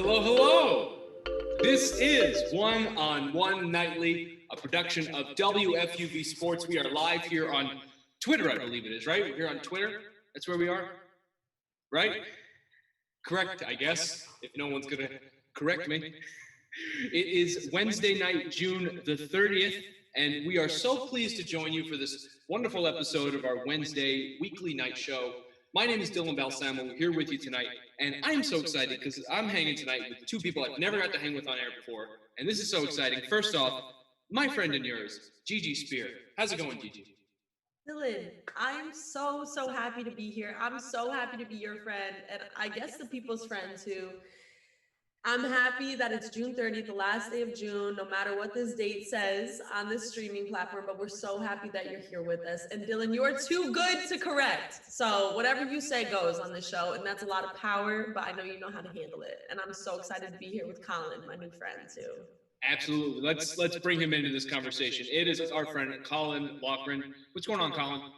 Hello, hello. This is One on One Nightly, a production of WFUV Sports. We are live here on Twitter, I believe it is, right? We're here on Twitter. That's where we are, right? Correct, I guess, if no one's going to correct me. It is Wednesday night, June the 30th, and we are so pleased to join you for this wonderful episode of our Wednesday weekly night show. My name is Dylan Balsamo. We're here with you tonight, and I'm so excited because I'm hanging tonight with two people I've never got to hang with on air before, and this is so exciting. First off, my friend and yours, Gigi Spear. How's it going, Gigi? Dylan, I'm so happy to be here. I'm so happy to be your friend, and I guess the people's friend too. I'm happy that it's June 30th, the last day of June, no matter what this date says on this streaming platform, but we're so happy that you're here with us. And Dylan, you are too good to correct. So whatever you say goes on this show, and that's a lot of power, but I know you know how to handle it. And I'm so excited to be here with Colin, my new friend too. Absolutely. Let's bring him into this conversation. It is our friend Colin Loughran. What's going on, Colin?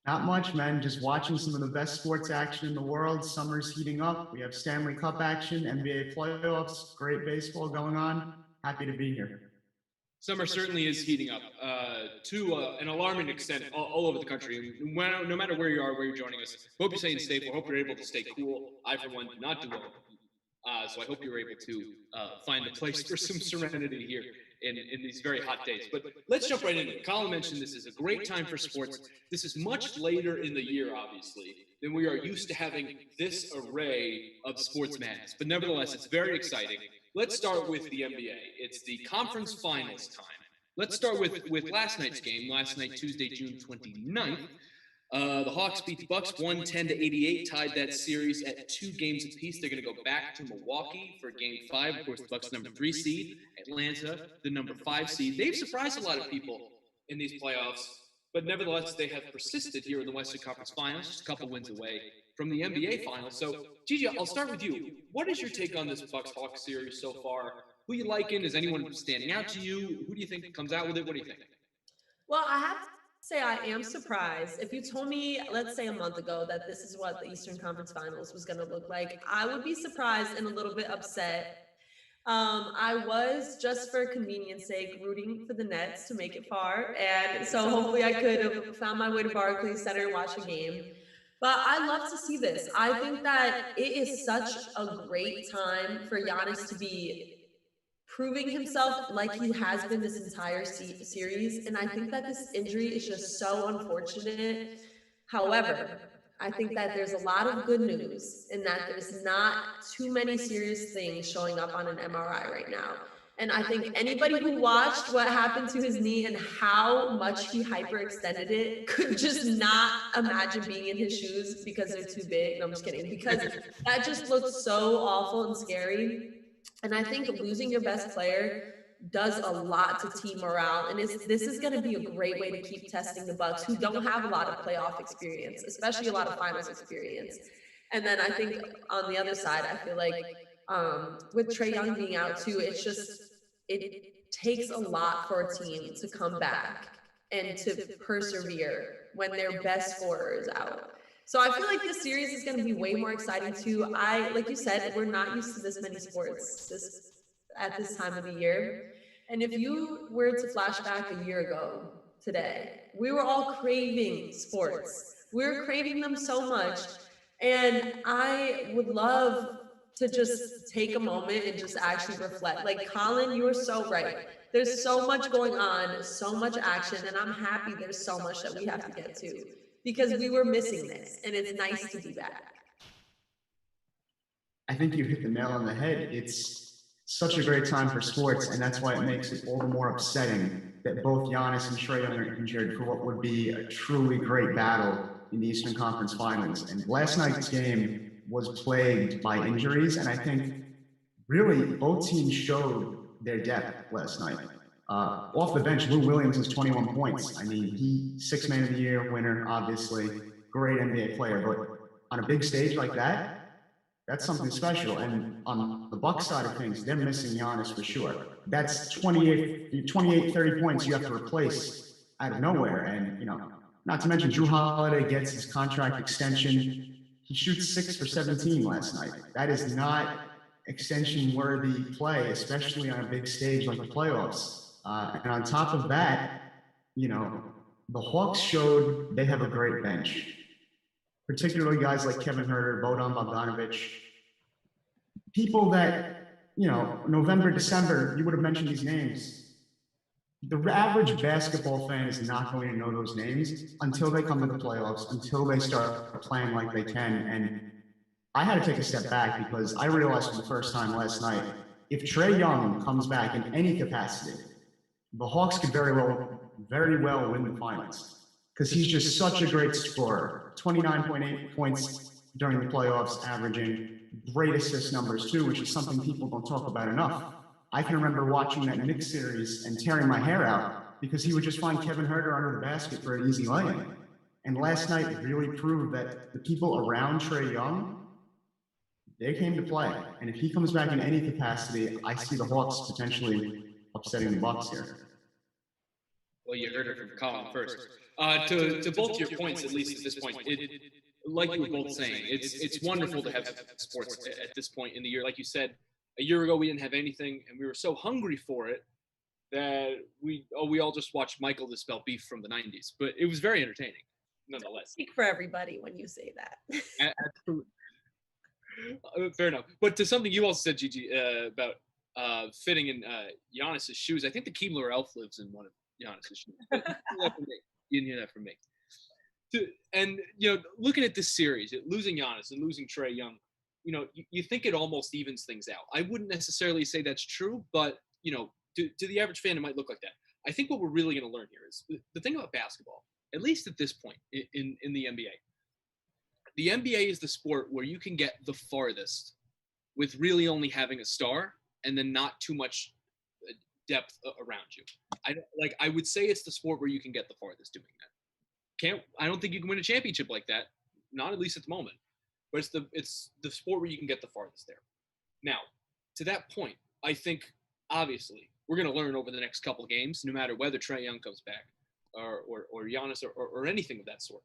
Not much, man. Just watching some of the best sports action in the world. Summer's heating up. We have Stanley Cup action, NBA playoffs, great baseball going on. Happy to be here. Summer certainly is heating up to an alarming extent all over the country. No matter where you are, where you're joining us, hope you're staying safe. We hope you're able to stay cool. I, for one, do not do well. So I hope you're able to find a place for some serenity here in these very hot days. But let's jump right into it. Colin mentioned this is a great time for sports. This is much later in the year, obviously, than we are used to having this array of sports madness. But nevertheless, it's very exciting. Let's start with the NBA. It's the conference finals time. Let's start with last night's game. Last night, Tuesday, June 29th. The Hawks beat the Bucks 110-88, tied that series at 2 games apiece. They're going to go back to Milwaukee for Game 5. Of course, the Bucks number 3 seed, Atlanta the number 5 seed. They've surprised a lot of people in these playoffs, but nevertheless, they have persisted here in the Western Conference Finals, just a couple wins away from the NBA Finals. So, Gigi, I'll start with you. What is your take on this Bucks-Hawks series so far? Who you liking? Is anyone standing out to you? Who do you think comes out with it? What do you think? Well, I have to say I am surprised. If you told me, let's say a month ago, that this is what the Eastern Conference Finals was going to look like, I would be surprised and a little bit upset. I was, just for convenience sake, rooting for the Nets to make it far, and so hopefully I could have found my way to Barclays Center and watch a game. But I love to see this. I think that it is such a great time for Giannis to be proving himself like he has been this entire series. And I think that this injury is just so unfortunate. However, I think that there's a lot of good news in that there's not too many serious things showing up on an MRI right now. And I think anybody who watched what happened to his knee and how much he hyperextended it could just not imagine being in his shoes because they're too big. No, I'm just kidding. Because that just looks so awful and scary. And I think losing your best player does a lot to team morale. And this is going to be a great way to keep testing the Bucks, who don't have a lot of playoff experience, especially a lot of finals experience. And then I think on the other side, I feel like with Trae Young being out too, it takes a lot for a team to come back and to persevere when their best scorer is out. So I feel like this series is going to be way more exciting too. Like you said, we're not used to this many sports at this time of the year. And if you were to flash back a year ago today, we were all craving sports. We were craving them so much. And I would love to just take a moment and just actually reflect. Like, Colin, you are so right. There's so much going on, so much action, and I'm happy there's so much that we have to get to, because we were missing this, and it's nice to be back. I think you hit the nail on the head. It's such a great time for sports, and that's why it makes it all the more upsetting that both Giannis and Trae Young are injured for what would be a truly great battle in the Eastern Conference Finals. And last night's game was plagued by injuries, and I think really both teams showed their depth last night. Off the bench, Lou Williams has 21 points. I mean, he 6th Man of the Year winner, obviously, great NBA player, but on a big stage like that, that's something special. And on the Bucks side of things, they're missing Giannis for sure. That's 28, 30 points you have to replace out of nowhere. And, not to mention Drew Holiday gets his contract extension. He shoots 6 for 17 last night. That is not extension-worthy play, especially on a big stage like the playoffs. And on top of that, you know, the Hawks showed they have a great bench, particularly guys like Kevin Herter, Bodan Bogdanovic, people that, November, December, you would have mentioned these names. The average basketball fan is not going to know those names until they come to the playoffs, until they start playing like they can. And I had to take a step back because I realized for the first time last night, if Trae Young comes back in any capacity, the Hawks could very well win the finals because he's just such a great scorer. 29.8 points during the playoffs, averaging great assist numbers too, which is something people don't talk about enough. I can remember watching that Knicks series and tearing my hair out because he would just find Kevin Herter under the basket for an easy layup. And last night really proved that the people around Trae Young, they came to play. And if he comes back in any capacity, I see the Hawks potentially upsetting the Bucks here. Well, you heard it from Colin first. To both your points, at least at this point, like you were both saying, it's wonderful to have sports at this point in the year. Like you said, a year ago we didn't have anything, and we were so hungry for it that we all just watched Michael dispel beef from the '90s. But it was very entertaining, nonetheless. Speak for everybody when you say that. Absolutely. Fair enough. But to something you also said, Gigi, about fitting in Giannis's shoes, I think the Keebler elf lives in one of Giannis's shoes. You didn't hear that from me. And looking at this series, losing Giannis and losing Trae Young, you think it almost evens things out. I wouldn't necessarily say that's true, but to the average fan, it might look like that. I think what we're really going to learn here is the thing about basketball, at least at this point in the NBA. The NBA is the sport where you can get the farthest with really only having a star and then not too much depth around you. I would say it's the sport where you can get the farthest doing that. I don't think you can win a championship like that, not at least at the moment. But it's the sport where you can get the farthest there. Now, to that point, I think obviously we're going to learn over the next couple of games, no matter whether Trae Young comes back or Giannis or anything of that sort.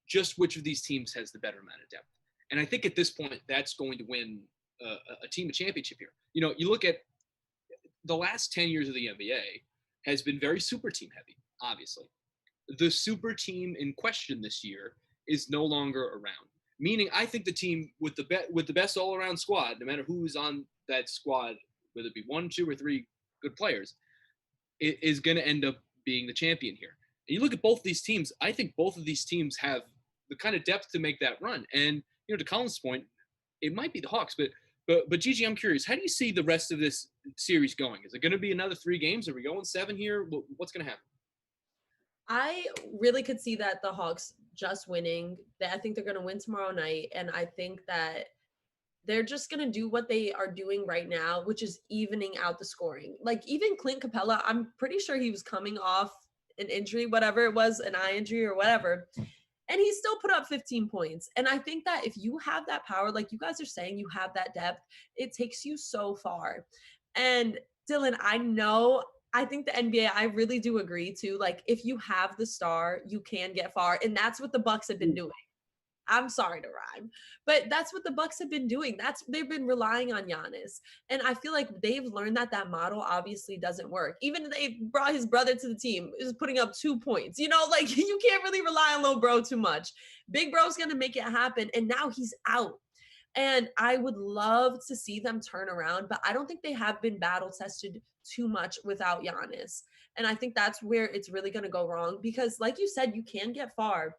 Just which of these teams has the better amount of depth. And I think at this point, that's going to win a team a championship here. You look at the last 10 years of the NBA has been very super team heavy, obviously. The super team in question this year is no longer around, meaning I think the team with the best all-around squad, no matter who's on that squad, whether it be 1, 2, or 3 good players, is going to end up being the champion here. And you look at both these teams, I think both of these teams have the kind of depth to make that run. And to Colin's point, it might be the Hawks, but Gigi, I'm curious, how do you see the rest of this series going? Is it going to be another 3 games? Are we going 7 here? What's going to happen? I really could see that the Hawks just winning. I think they're going to win tomorrow night, and I think that they're just going to do what they are doing right now, which is evening out the scoring. Like even Clint Capella, I'm pretty sure he was coming off an injury, whatever it was, an eye injury or whatever. And he still put up 15 points. And I think that if you have that power, like you guys are saying, you have that depth, it takes you so far. And Dylan, I think the NBA, I really do agree too. Like if you have the star, you can get far. And that's what the Bucks have been doing. I'm sorry to rhyme, but that's what the Bucks have been doing. They've been relying on Giannis. And I feel like they've learned that model obviously doesn't work. Even they brought his brother to the team, is putting up 2 points. You can't really rely on little bro too much. Big bro's going to make it happen. And now he's out. And I would love to see them turn around, but I don't think they have been battle tested too much without Giannis. And I think that's where it's really going to go wrong because like you said, you can get far.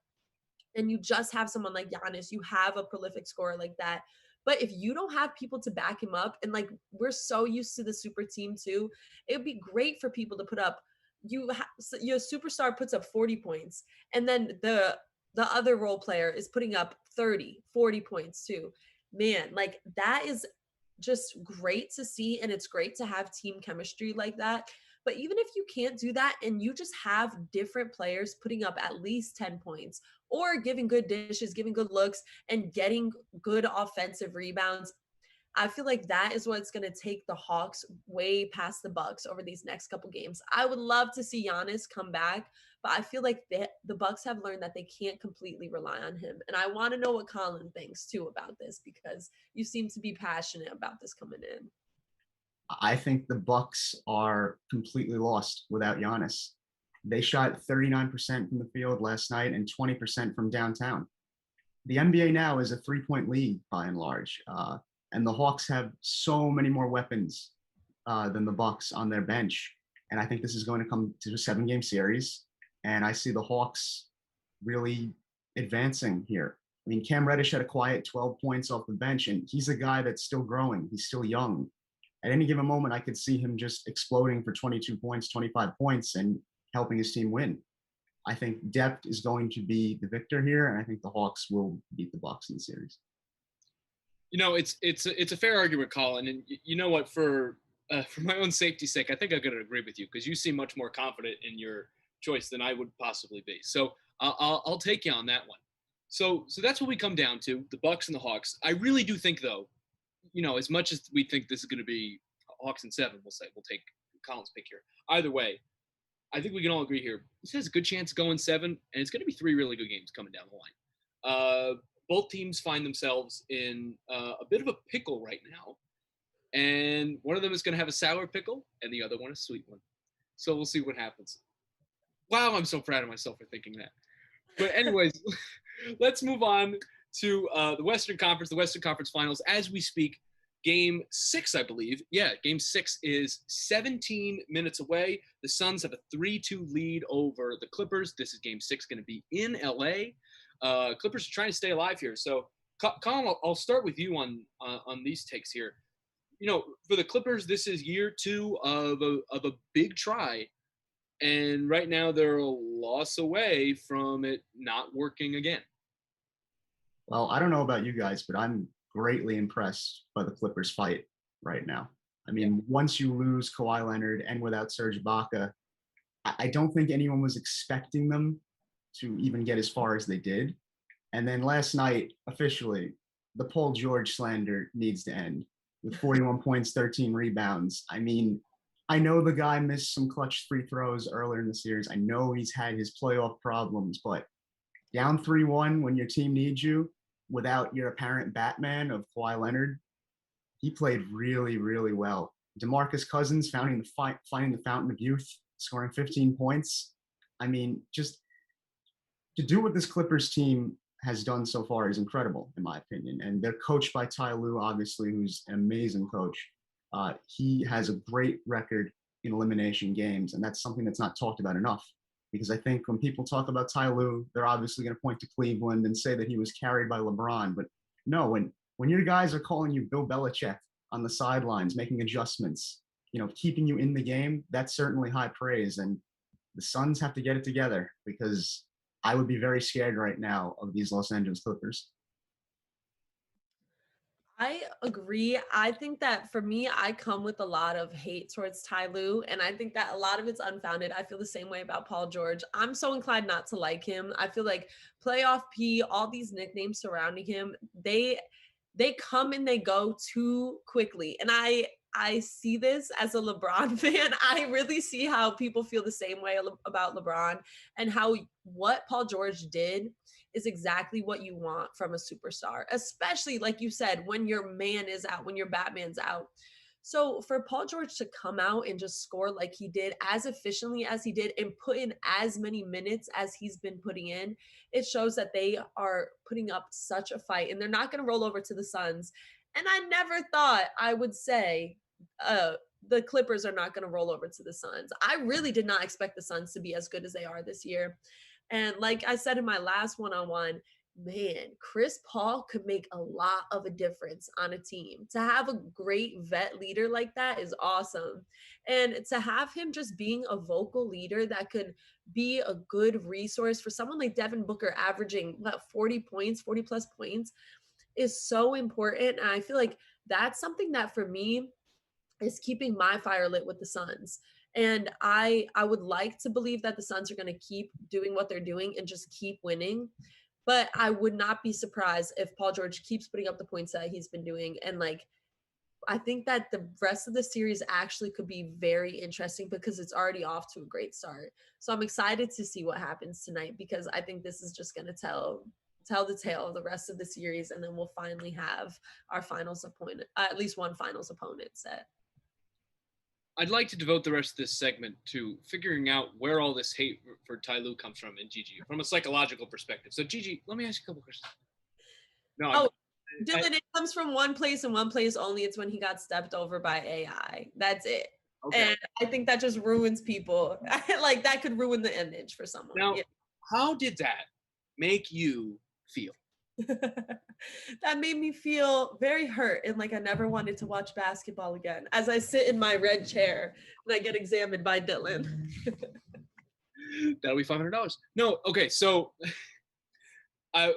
And you just have someone like Giannis, you have a prolific scorer like that. But if you don't have people to back him up, and like we're so used to the super team too, it would be great for people to put up. Your superstar puts up 40 points, and then the other role player is putting up 30, 40 points too. Man, like that is just great to see, and it's great to have team chemistry like that. But even if you can't do that and you just have different players putting up at least 10 points or giving good dishes, giving good looks, and getting good offensive rebounds, I feel like that is what's going to take the Hawks way past the Bucks over these next couple games. I would love to see Giannis come back, but I feel like the Bucks have learned that they can't completely rely on him. And I want to know what Colin thinks too about this, because you seem to be passionate about this coming in. I think the Bucks are completely lost without Giannis. They shot 39% from the field last night and 20% from downtown. The NBA now is a 3-point league by and large, and the Hawks have so many more weapons than the Bucks on their bench. And I think this is going to come to a 7-game series, and I see the Hawks really advancing here. I mean, Cam Reddish had a quiet 12 points off the bench, and he's a guy that's still growing. He's still young. At any given moment, I could see him just exploding for 22 points, 25 points, and helping his team win. I think depth is going to be the victor here, and I think the Hawks will beat the Bucks in the series. You know, it's a fair argument, Colin, and you know what? For my own safety's sake, I think I'm going to agree with you because you seem much more confident in your choice than I would possibly be. So I'll take you on that one. So that's what we come down to: the Bucks and the Hawks. I really do think, though, you know, as much as we think this is going to be Hawks in 7, we'll take Colin's pick here. Either way, I think we can all agree here. This has a good chance of going 7, and it's going to be 3 really good games coming down the line. Both teams find themselves in a bit of a pickle right now, and one of them is going to have a sour pickle, and the other one a sweet one. So we'll see what happens. Wow, I'm so proud of myself for thinking that. But anyways, let's move on to the Western Conference Finals as we speak. Game 6, I believe. Yeah, Game 6 is 17 minutes away. The Suns have a 3-2 lead over the Clippers. This is Game 6 going to be in LA. Clippers are trying to stay alive here. So, Colin, I'll start with you on these takes here. You know, for the Clippers, this is year 2 of a big try, and right now they're a loss away from it not working again. Well, I don't know about you guys, but I'm greatly impressed by the Clippers fight right now. I mean, once you lose Kawhi Leonard and without Serge Ibaka, I don't think anyone was expecting them to even get as far as they did. And then last night, officially, the Paul George slander needs to end with 41 points, 13 rebounds. I mean, I know the guy missed some clutch free throws earlier in the series. I know he's had his playoff problems, but down 3-1 when your team needs you, without your apparent Batman of Kawhi Leonard, he played really, really well. DeMarcus Cousins finding the fountain of youth, scoring 15 points. I mean, just to do what this Clippers team has done so far is incredible, in my opinion. And they're coached by Ty Lue, obviously, who's an amazing coach. He has a great record in elimination games, and that's something that's not talked about enough. Because I think when people talk about Ty Lue, they're obviously going to point to Cleveland and say that he was carried by LeBron. But no, when your guys are calling you Bill Belichick on the sidelines, making adjustments, you know, keeping you in the game, that's certainly high praise. And the Suns have to get it together, because I would be very scared right now of these Los Angeles Clippers. I agree. I think that for me, I come with a lot of hate towards Ty Lue, and I think that a lot of it's unfounded. I feel the same way about Paul George. I'm so inclined not to like him. I feel like Playoff P, all these nicknames surrounding him, they come and they go too quickly. And I see this as a LeBron fan. I really see how people feel the same way about LeBron, and how what Paul George did is exactly what you want from a superstar, especially like you said, when your man is out, when your Batman's out. So for Paul George to come out and just score like he did, as efficiently as he did, and put in as many minutes as he's been putting in, it shows that they are putting up such a fight, and they're not going to roll over to the Suns. And I never thought I would say the Clippers are not going to roll over to the Suns. I really did not expect the Suns to be as good as they are this year. And like I said in my last one-on-one, man, Chris Paul could make a lot of a difference on a team. To have a great vet leader like that is awesome. And to have him just being a vocal leader that could be a good resource for someone like Devin Booker, averaging 40 points, 40 plus points, is so important. And I feel like that's something that for me is keeping my fire lit with the Suns. And I would like to believe that the Suns are going to keep doing what they're doing and just keep winning. But I would not be surprised if Paul George keeps putting up the points that he's been doing, and like I think that the rest of the series actually could be very interesting because it's already off to a great start. So I'm excited to see what happens tonight because I think this is just going to tell the tale of the rest of the series, and then we'll finally have our finals opponent, at least one finals opponent set. I'd like to devote the rest of this segment to figuring out where all this hate for Ty Lue comes from in Gigi, from a psychological perspective. So, Gigi, let me ask you a couple questions. No, Dylan, it comes from one place and one place only. It's when he got stepped over by AI. That's it. Okay. And I think that just ruins people. Like, that could ruin the image for someone. Now, how did that make you feel? That made me feel very hurt and like I never wanted to watch basketball again as I sit in my red chair and I get examined by Dylan. That'll be $500. No, okay, so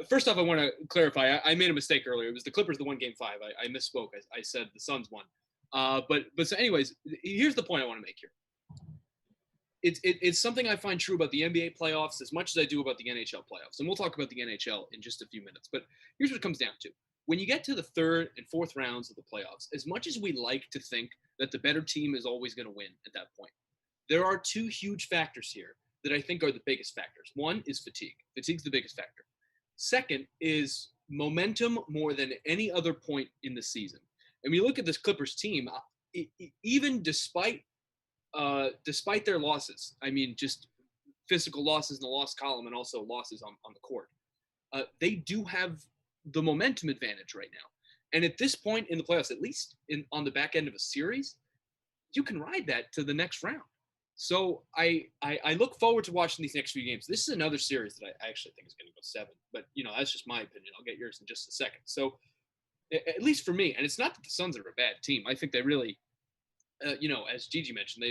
first off, I want to clarify. I made a mistake earlier. It was the Clippers that won Game 5. I misspoke. I said the Suns won. But so anyways, here's the point I want to make here. It's something I find true about the NBA playoffs as much as I do about the NHL playoffs. And we'll talk about the NHL in just a few minutes. But here's what it comes down to. When you get to the third and fourth rounds of the playoffs, as much as we like to think that the better team is always going to win at that point, there are two huge factors here that I think are the biggest factors. One is fatigue. Fatigue's the biggest factor. Second is momentum more than any other point in the season. And when you look at this Clippers team, even despite their losses, I mean, just physical losses in the loss column and also losses on the court, they do have the momentum advantage right now. And at this point in the playoffs, at least on the back end of a series, you can ride that to the next round. So I look forward to watching these next few games. This is another series that I actually think is going to go 7. But, that's just my opinion. I'll get yours in just a second. So at least for me, and it's not that the Suns are a bad team. I think they really – as Gigi mentioned,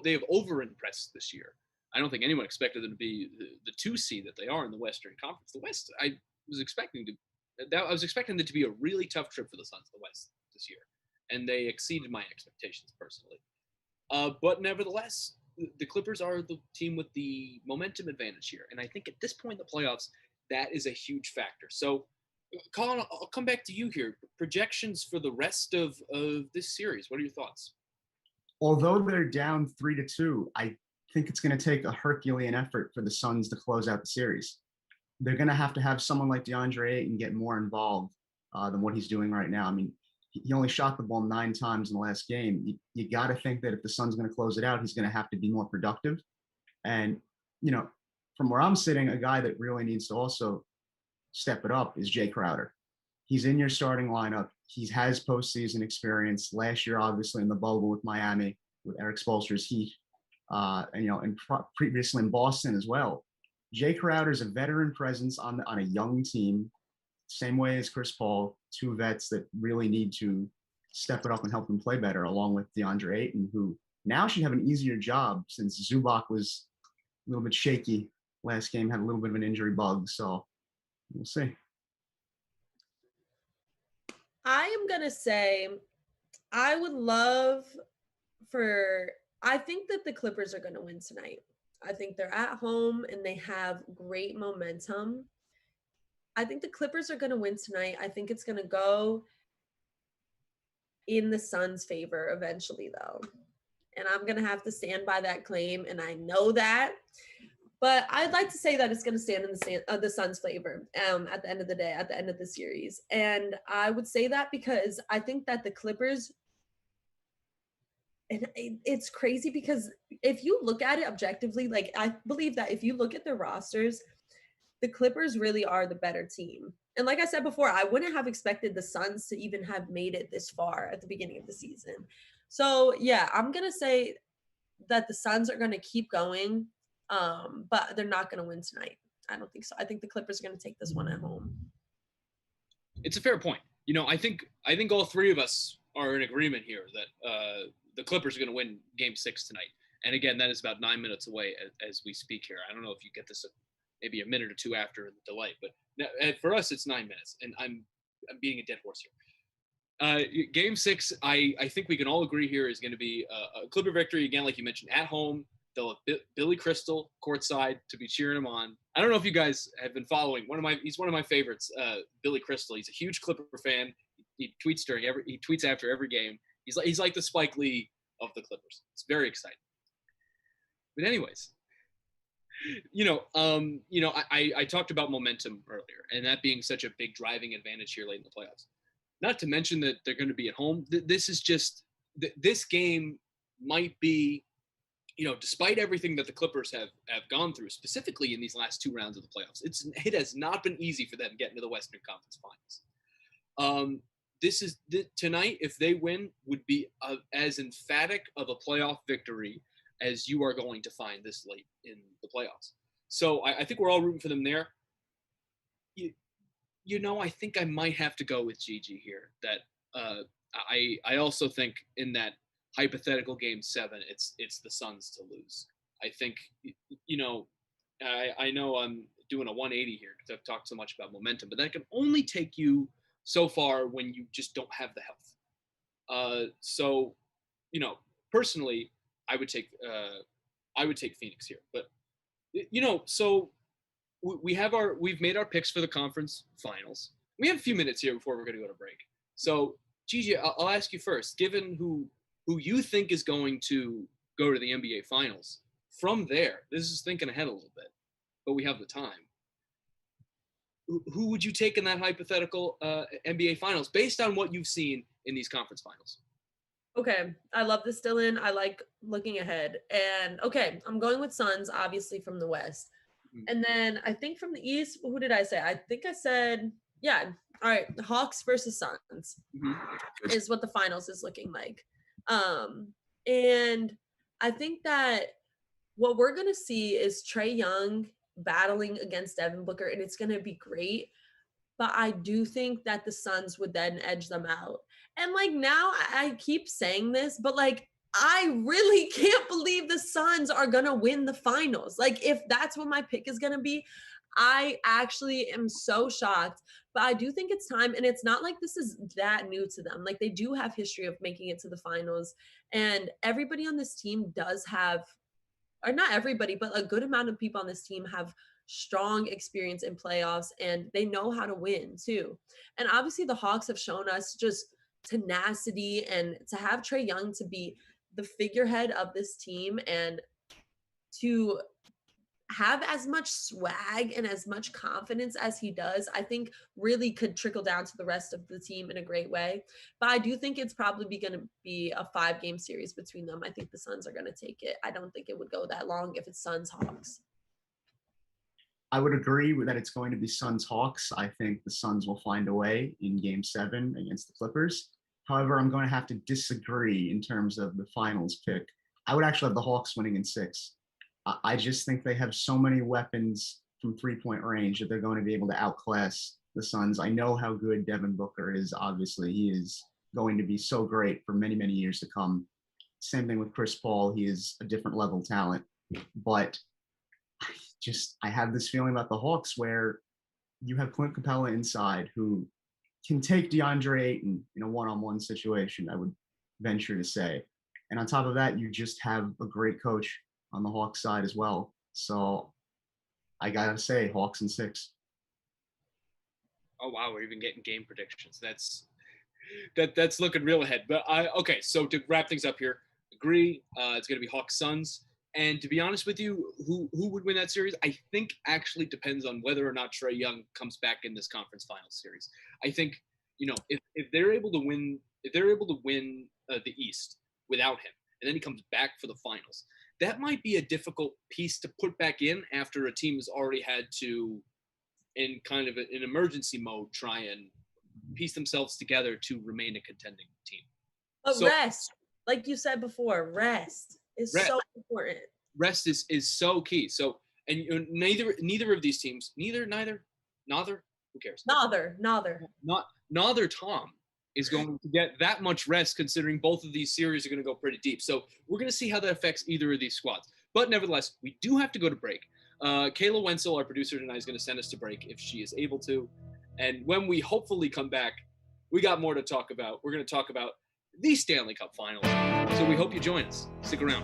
they've over-impressed this year. I don't think anyone expected them to be the 2 seed that they are in the Western Conference. The West, I was expecting it to be a really tough trip for the Suns, the West, this year, and they exceeded my expectations personally. But nevertheless, the Clippers are the team with the momentum advantage here, and I think at this point in the playoffs, that is a huge factor. So, Colin, I'll come back to you here. Projections for the rest of this series. What are your thoughts? Although they're down 3-2, I think it's going to take a Herculean effort for the Suns to close out the series. They're going to have someone like DeAndre Ayton get more involved than what he's doing right now. I mean, he only shot the ball 9 times in the last game. You got to think that if the Suns are going to close it out, he's going to have to be more productive. And, from where I'm sitting, a guy that really needs to also step it up is Jay Crowder. He's in your starting lineup. He has postseason experience. Last year, obviously, in the bubble with Miami, with Eric Spoelstra's Heat, and previously in Boston as well. Jay Crowder is a veteran presence on a young team, same way as Chris Paul, 2 vets that really need to step it up and help them play better, along with DeAndre Ayton, who now should have an easier job since Zubac was a little bit shaky last game, had a little bit of an injury bug. So we'll see. I am going to say I would love I think that the Clippers are going to win tonight. I think they're at home and they have great momentum. I think the Clippers are going to win tonight. I think it's going to go in the Suns' favor eventually, though. And I'm going to have to stand by that claim, and I know that. But I'd like to say that it's going to stand in the Suns' favor at the end of the day, at the end of the series. And I would say that because I think that the Clippers, and it's crazy because if you look at it objectively, like I believe that if you look at their rosters, the Clippers really are the better team. And like I said before, I wouldn't have expected the Suns to even have made it this far at the beginning of the season. So, yeah, I'm going to say that the Suns are going to keep going. But they're not going to win tonight. I don't think so. I think the Clippers are going to take this one at home. It's a fair point. I think all 3 of us are in agreement here that the Clippers are going to win Game 6 tonight. And again, that is about 9 minutes away as we speak here. I don't know if you get this maybe a minute or 2 after the delay, but for us, it's 9 minutes, and I'm beating a dead horse here. Game 6, I think we can all agree here is going to be a Clipper victory again, like you mentioned, at home. They'll have Billy Crystal courtside to be cheering him on. I don't know if you guys have been following. He's one of my favorites, Billy Crystal. He's a huge Clipper fan. He he tweets after every game. He's like the Spike Lee of the Clippers. It's very exciting. But anyways, I talked about momentum earlier, and that being such a big driving advantage here late in the playoffs. Not to mention that they're going to be at home. This is just this game might be, despite everything that the Clippers have gone through, specifically in these last 2 rounds of the playoffs, it has not been easy for them getting to the Western Conference Finals. Tonight, if they win, would be as emphatic of a playoff victory as you are going to find this late in the playoffs. So I think we're all rooting for them there. I think I might have to go with Gigi here. That I also think in that hypothetical game 7, it's the Suns to lose. I think, I know I'm doing a 180 here because I've talked so much about momentum, but that can only take you so far when you just don't have the health. So, personally, I would take Phoenix here, but so we've made our picks for the conference finals. We have a few minutes here before we're going to go to break. So, Gigi, I'll ask you first. Given who you think is going to go to the NBA Finals, from there, this is thinking ahead a little bit, but we have the time. Who would you take in that hypothetical NBA Finals based on what you've seen in these conference finals? Okay, I love this, Dylan. I like looking ahead. And okay, I'm going with Suns, obviously from the West. Mm-hmm. And then I think from the East, who did I say? I think I said, yeah, all right, Hawks versus Suns is what the finals is looking like. And I think that what we're going to see is Trae Young battling against Devin Booker, and it's going to be great. But I do think that the Suns would then edge them out. And now I keep saying this, but I really can't believe the Suns are going to win the finals. If that's what my pick is going to be, I actually am so shocked. But I do think it's time, and it's not like this is that new to them. They do have history of making it to the finals, and everybody on this team does have, or not everybody, but a good amount of people on this team have strong experience in playoffs, and they know how to win too. And obviously the Hawks have shown us just tenacity, and to have Trae Young to be the figurehead of this team and to have as much swag and as much confidence as he does, I think really could trickle down to the rest of the team in a great way. But I do think it's probably going to be a 5-game series between them. I think the Suns are going to take it. I don't think it would go that long if it's Suns Hawks. I would agree that it's going to be Suns Hawks. I think the Suns will find a way in game 7 against the Clippers. However, I'm going to have to disagree in terms of the finals pick. I would actually have the Hawks winning in 6. I just think they have so many weapons from 3-point range that they're going to be able to outclass the Suns. I know how good Devin Booker is. Obviously, he is going to be so great for many, many years to come. Same thing with Chris Paul. He is a different level talent. But I have this feeling about the Hawks where you have Clint Capella inside who can take DeAndre Ayton in a one-on-one situation, I would venture to say. And on top of that, you just have a great coach on the Hawks side as well. So I gotta say, Hawks in 6. Oh wow, we're even getting game predictions. That's looking real ahead. But okay, so to wrap things up here, agree. It's gonna be Hawks Suns. And to be honest with you, who would win that series? I think actually depends on whether or not Trae Young comes back in this conference finals series. I think, if they're able to win, the East without him, and then he comes back for the finals, that might be a difficult piece to put back in after a team has already had to, in kind of an emergency mode, try and piece themselves together to remain a contending team. But rest, like you said before, rest is so important. Rest is so key. So, and neither of these teams, neither, who cares? Neither Tom is going to get that much rest, considering both of these series are going to go pretty deep. So we're going to see how that affects either of these squads. But nevertheless, we do have to go to break. Kayla Wenzel, our producer tonight, is going to send us to break if she is able to. And when we hopefully come back, we got more to talk about. We're going to talk about the Stanley Cup Finals. So we hope you join us. Stick around.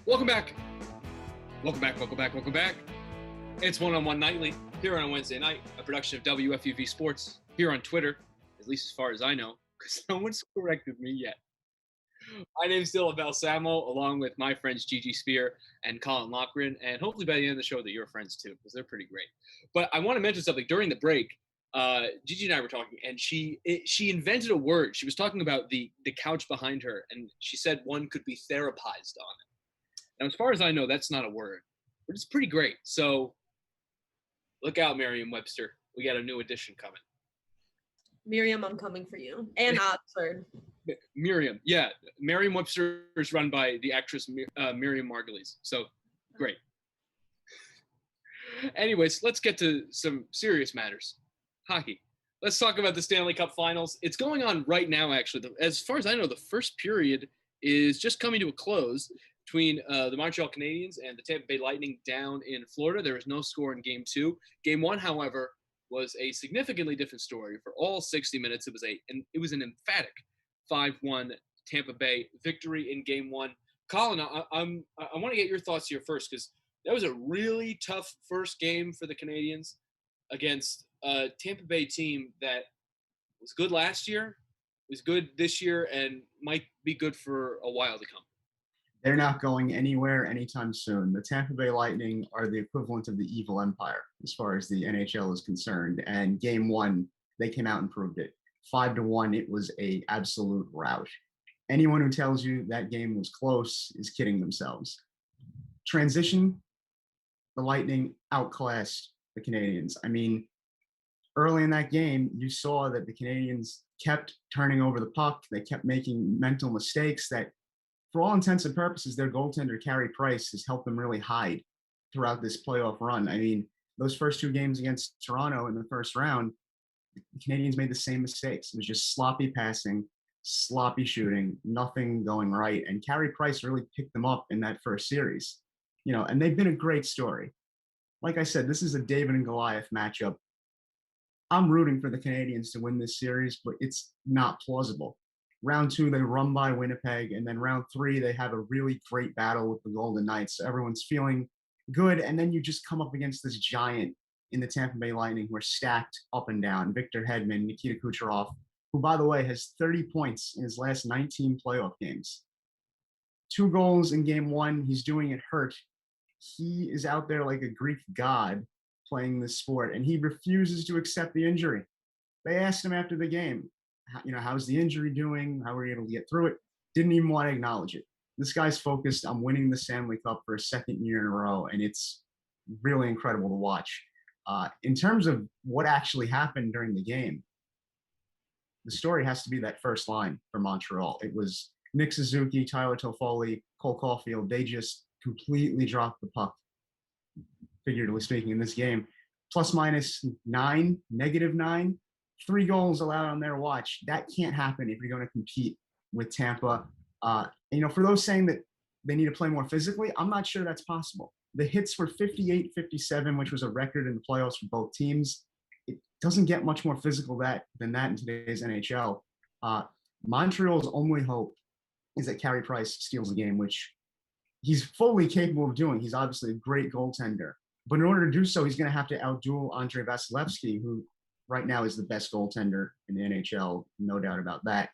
Welcome back. Welcome back, welcome back, welcome back. It's One-on-One Nightly here on a Wednesday night, a production of WFUV Sports here on Twitter, at least as far as I know, because no one's corrected me yet. My name's still Abel Samo, along with my friends Gigi Spear and Colin Lochran, and hopefully by the end of the show that you're friends too, because they're pretty great. But I want to mention something. During the break, Gigi and I were talking, and she invented a word. She was talking about the couch behind her, and she said one could be therapized on it. Now, as far as I know, that's not a word, but it's pretty great. So look out, Merriam-Webster. We got a new edition coming. Miriam, I'm coming for you. And Oxford. Miriam, yeah. Merriam-Webster is run by the actress Miriam Margolyes. So great. Anyways, let's get to some serious matters. Hockey. Let's talk about the Stanley Cup Finals. It's going on right now, actually. As far as I know, the first period is just coming to a close between the Montreal Canadiens and the Tampa Bay Lightning down in Florida. There was no score in Game 2. Game 1, however, was a significantly different story. For all 60 minutes, it was an emphatic 5-1 Tampa Bay victory in Game 1. Colin, I want to get your thoughts here first, because that was a really tough first game for the Canadiens against a Tampa Bay team that was good last year, was good this year, and might be good for a while to come. They're not going anywhere anytime soon. The Tampa Bay Lightning are the equivalent of the evil empire as far as the NHL is concerned. And Game 1, they came out and proved it. 5-1, it was a absolute rout. Anyone who tells you that game was close is kidding themselves. Transition, the Lightning outclassed the Canadiens. I mean, early in that game, you saw that the Canadiens kept turning over the puck. They kept making mental mistakes that, for all intents and purposes, their goaltender, Carey Price, has helped them really hide throughout this playoff run. I mean, those first 2 games against Toronto in the first round, the Canadiens made the same mistakes. It was just sloppy passing, sloppy shooting, nothing going right. And Carey Price really picked them up in that first series. And they've been a great story. Like I said, this is a David and Goliath matchup. I'm rooting for the Canadiens to win this series, but it's not plausible. Round 2, they run by Winnipeg, and then round 3, they have a really great battle with the Golden Knights. So everyone's feeling good, and then you just come up against this giant in the Tampa Bay Lightning who are stacked up and down. Victor Hedman, Nikita Kucherov, who, by the way, has 30 points in his last 19 playoff games. 2 goals in Game 1. He's doing it hurt. He is out there like a Greek god playing this sport, and he refuses to accept the injury. They asked him after the game, how's the injury doing? How were you able to get through it? Didn't even want to acknowledge it. This guy's focused on winning the Stanley Cup for a second year in a row, and it's really incredible to watch. In terms of what actually happened during the game, the story has to be that first line for Montreal. It was Nick Suzuki, Tyler Toffoli, Cole Caulfield. They just completely dropped the puck, figuratively speaking, in this game. ±9, -9. 3 goals allowed on their watch. That can't happen if you're going to compete with Tampa. For those saying that they need to play more physically, I'm not sure that's possible. The hits were 58-57, which was a record in the playoffs for both teams. It doesn't get much more physical than that in today's NHL. Montreal's only hope is that Carey Price steals the game, which he's fully capable of doing. He's obviously a great goaltender. But in order to do so, he's going to have to outduel Andrei Vasilevsky, who right now is the best goaltender in the NHL, no doubt about that.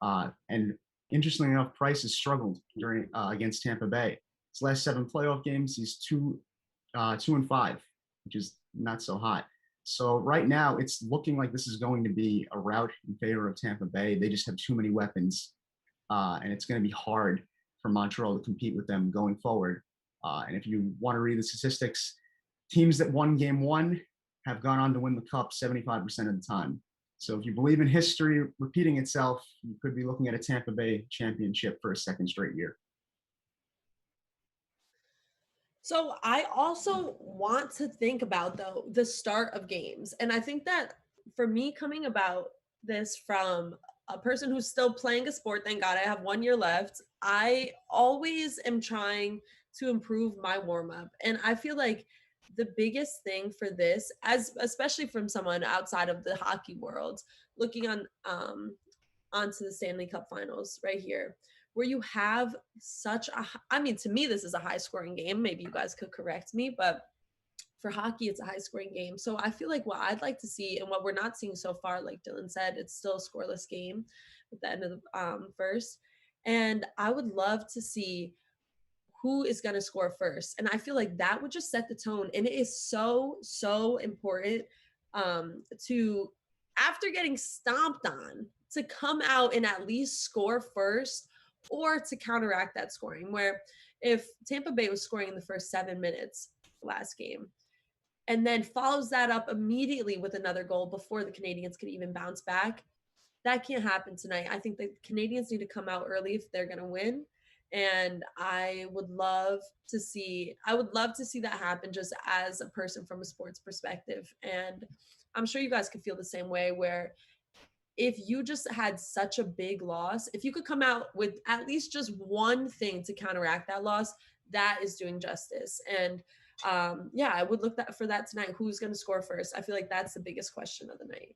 And interestingly enough, Price has struggled during against Tampa Bay. His last 7 playoff games, he's 2-5, which is not so hot. So right now, it's looking like this is going to be a rout in favor of Tampa Bay. They just have too many weapons, and it's going to be hard for Montreal to compete with them going forward. And if you want to read the statistics, teams that won Game 1 have gone on to win the Cup 75% of the time. So if you believe in history repeating itself, you could be looking at a Tampa Bay championship for a second straight year. So I also want to think about, though, the start of games. And I think that for me, coming about this from a person who's still playing a sport, thank God I have 1 year left, I always am trying to improve my warm-up. And I feel like the biggest thing for this, especially from someone outside of the hockey world, looking on onto the Stanley Cup Finals right here, where you have such a, I mean, to me, this is a high scoring game. Maybe you guys could correct me, but for hockey, it's a high scoring game. So I feel like what I'd like to see and what we're not seeing so far, like Dylan said, it's still a scoreless game at the end of the first. And I would love to see who is going to score first. And I feel like that would just set the tone. And it is so, so important to, after getting stomped on, to come out and at least score first or to counteract that scoring. Where if Tampa Bay was scoring in the first 7 minutes last game, and then follows that up immediately with another goal before the Canadians could even bounce back, that can't happen tonight. I think the Canadians need to come out early if they're going to win. And I would love to see that happen just as a person from a sports perspective. And I'm sure you guys could feel the same way, where if you just had such a big loss, if you could come out with at least just one thing to counteract that loss, that is doing justice. And yeah, I would look for that tonight. Who's going to score first? I feel like that's the biggest question of the night.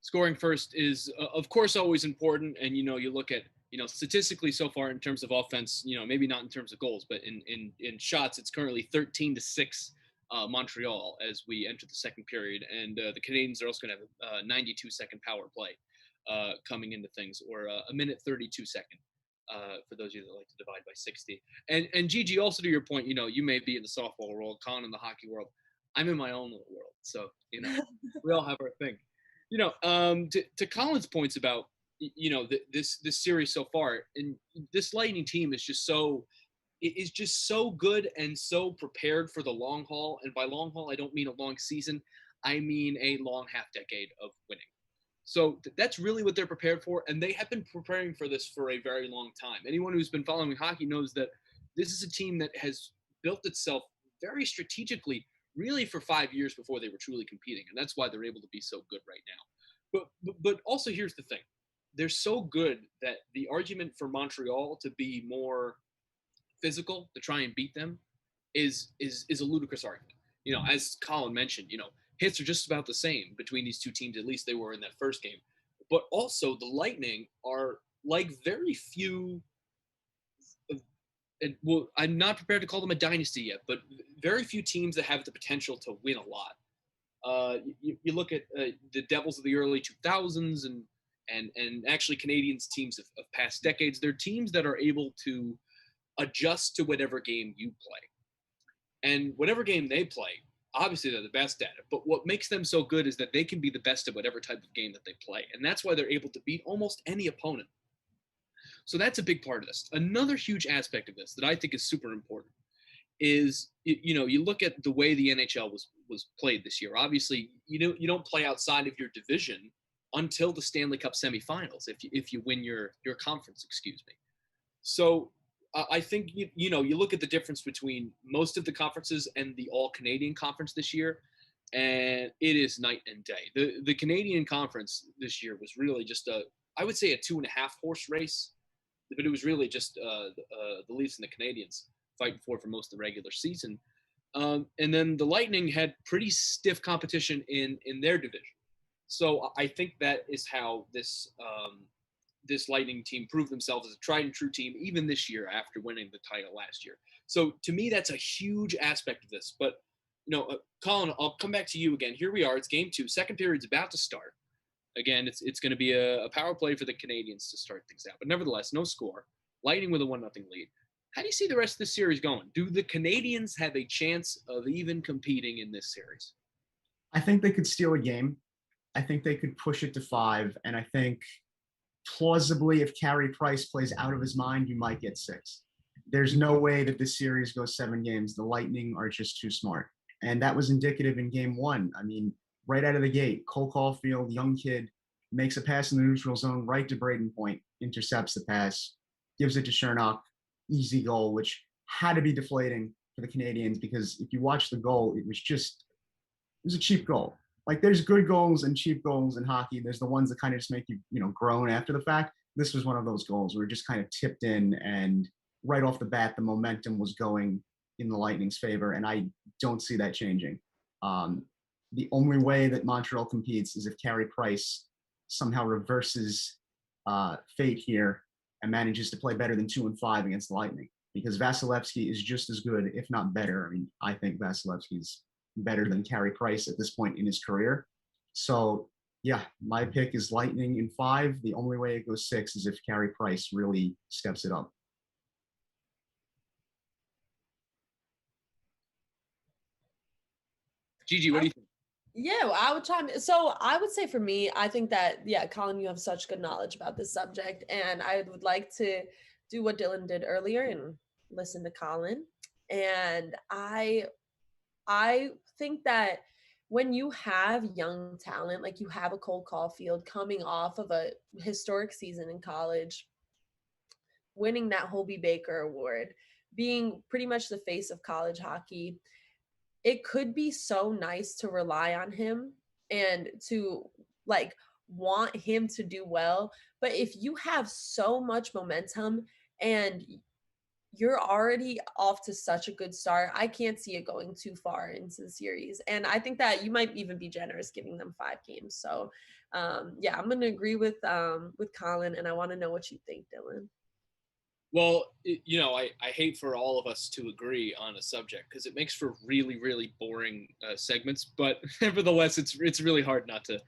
Scoring first is, of course, always important. And, you look at, statistically so far in terms of offense, maybe not in terms of goals, but in shots, it's currently 13-6 Montreal as we enter the second period. And the Canadians are also going to have a 92-second power play coming into things, or a minute 32-second. For those of you that like to divide by 60. And Gigi, also to your point, you may be in the softball world, Colin in the hockey world. I'm in my own little world. So, we all have our thing. To Colin's points about, this series so far, and this Lightning team is just so good and so prepared for the long haul. And by long haul, I don't mean a long season. I mean a long half decade of winning. So that's really what they're prepared for, and they have been preparing for this for a very long time. Anyone who's been following hockey knows that this is a team that has built itself very strategically, really for 5 years before they were truly competing, and that's why they're able to be so good right now. But also here's the thing. They're so good that the argument for Montreal to be more physical, to try and beat them, is a ludicrous argument. As Colin mentioned, hits are just about the same between these two teams. At least they were in that first game. But also the Lightning are like very few. Well, I'm not prepared to call them a dynasty yet, but very few teams that have the potential to win a lot. You look at the Devils of the early 2000s and actually Canadians teams of past decades. They're teams that are able to adjust to whatever game you play. And whatever game they play, obviously they're the best at it. But what makes them so good is that they can be the best at whatever type of game that they play. And that's why they're able to beat almost any opponent. So that's a big part of this. Another huge aspect of this that I think is super important is, you look at the way the NHL was played this year. Obviously, you don't play outside of your division until the Stanley Cup semifinals if you win your conference, excuse me. So I think you look at the difference between most of the conferences and the All Canadian Conference this year, and it is night and day. The Canadian Conference this year was really just I would say a 2.5 horse race, but it was really just the Leafs and the Canadians fighting for most of the regular season. And then the Lightning had pretty stiff competition in their division. So I think that is how this Lightning team proved themselves as a tried and true team, even this year after winning the title last year. So to me, that's a huge aspect of this. But, Colin, I'll come back to you again. Here we are. It's game 2. Second period's about to start. Again, it's going to be a power play for the Canadians to start things out. But nevertheless, no score. Lightning with a 1-0 lead. How do you see the rest of this series going? Do the Canadians have a chance of even competing in this series? I think they could steal a game. I think they could push it to 5. And I think plausibly, if Carey Price plays out of his mind, you might get 6. There's no way that this series goes 7 games. The Lightning are just too smart. And that was indicative in game 1. I mean, right out of the gate, Cole Caulfield, young kid, makes a pass in the neutral zone right to Braden Point, intercepts the pass, gives it to Chernock, easy goal, which had to be deflating for the Canadians because if you watch the goal, it was a cheap goal. Like there's good goals and cheap goals in hockey. There's the ones that kind of just make you, groan after the fact. This was one of those goals where it just kind of tipped in and right off the bat, the momentum was going in the Lightning's favor. And I don't see that changing. The only way that Montreal competes is if Carey Price somehow reverses fate here and manages to play better than 2-5 against the Lightning, because Vasilevsky is just as good, if not better. I mean, I think Vasilevsky is better than Carey Price at this point in his career. So yeah, my pick is Lightning in 5. The only way it goes 6 is if Carey Price really steps it up. Gigi, what do you think? Yeah, well, I would chime in. So I would say for me, I think that, yeah, Colin, you have such good knowledge about this subject. And I would like to do what Dylan did earlier and listen to Colin. And I think that when you have young talent, like you have a Cole Caulfield coming off of a historic season in college, winning that Hobie Baker Award, being pretty much the face of college hockey, it could be so nice to rely on him and to like want him to do well. But if you have so much momentum and you're already off to such a good start, I can't see it going too far into the series. And I think that you might even be generous giving them 5 games. So yeah, I'm gonna agree with Colin, and I want to know what you think, Dylan. Well, I hate for all of us to agree on a subject because it makes for really, really boring segments. But nevertheless, it's really hard not to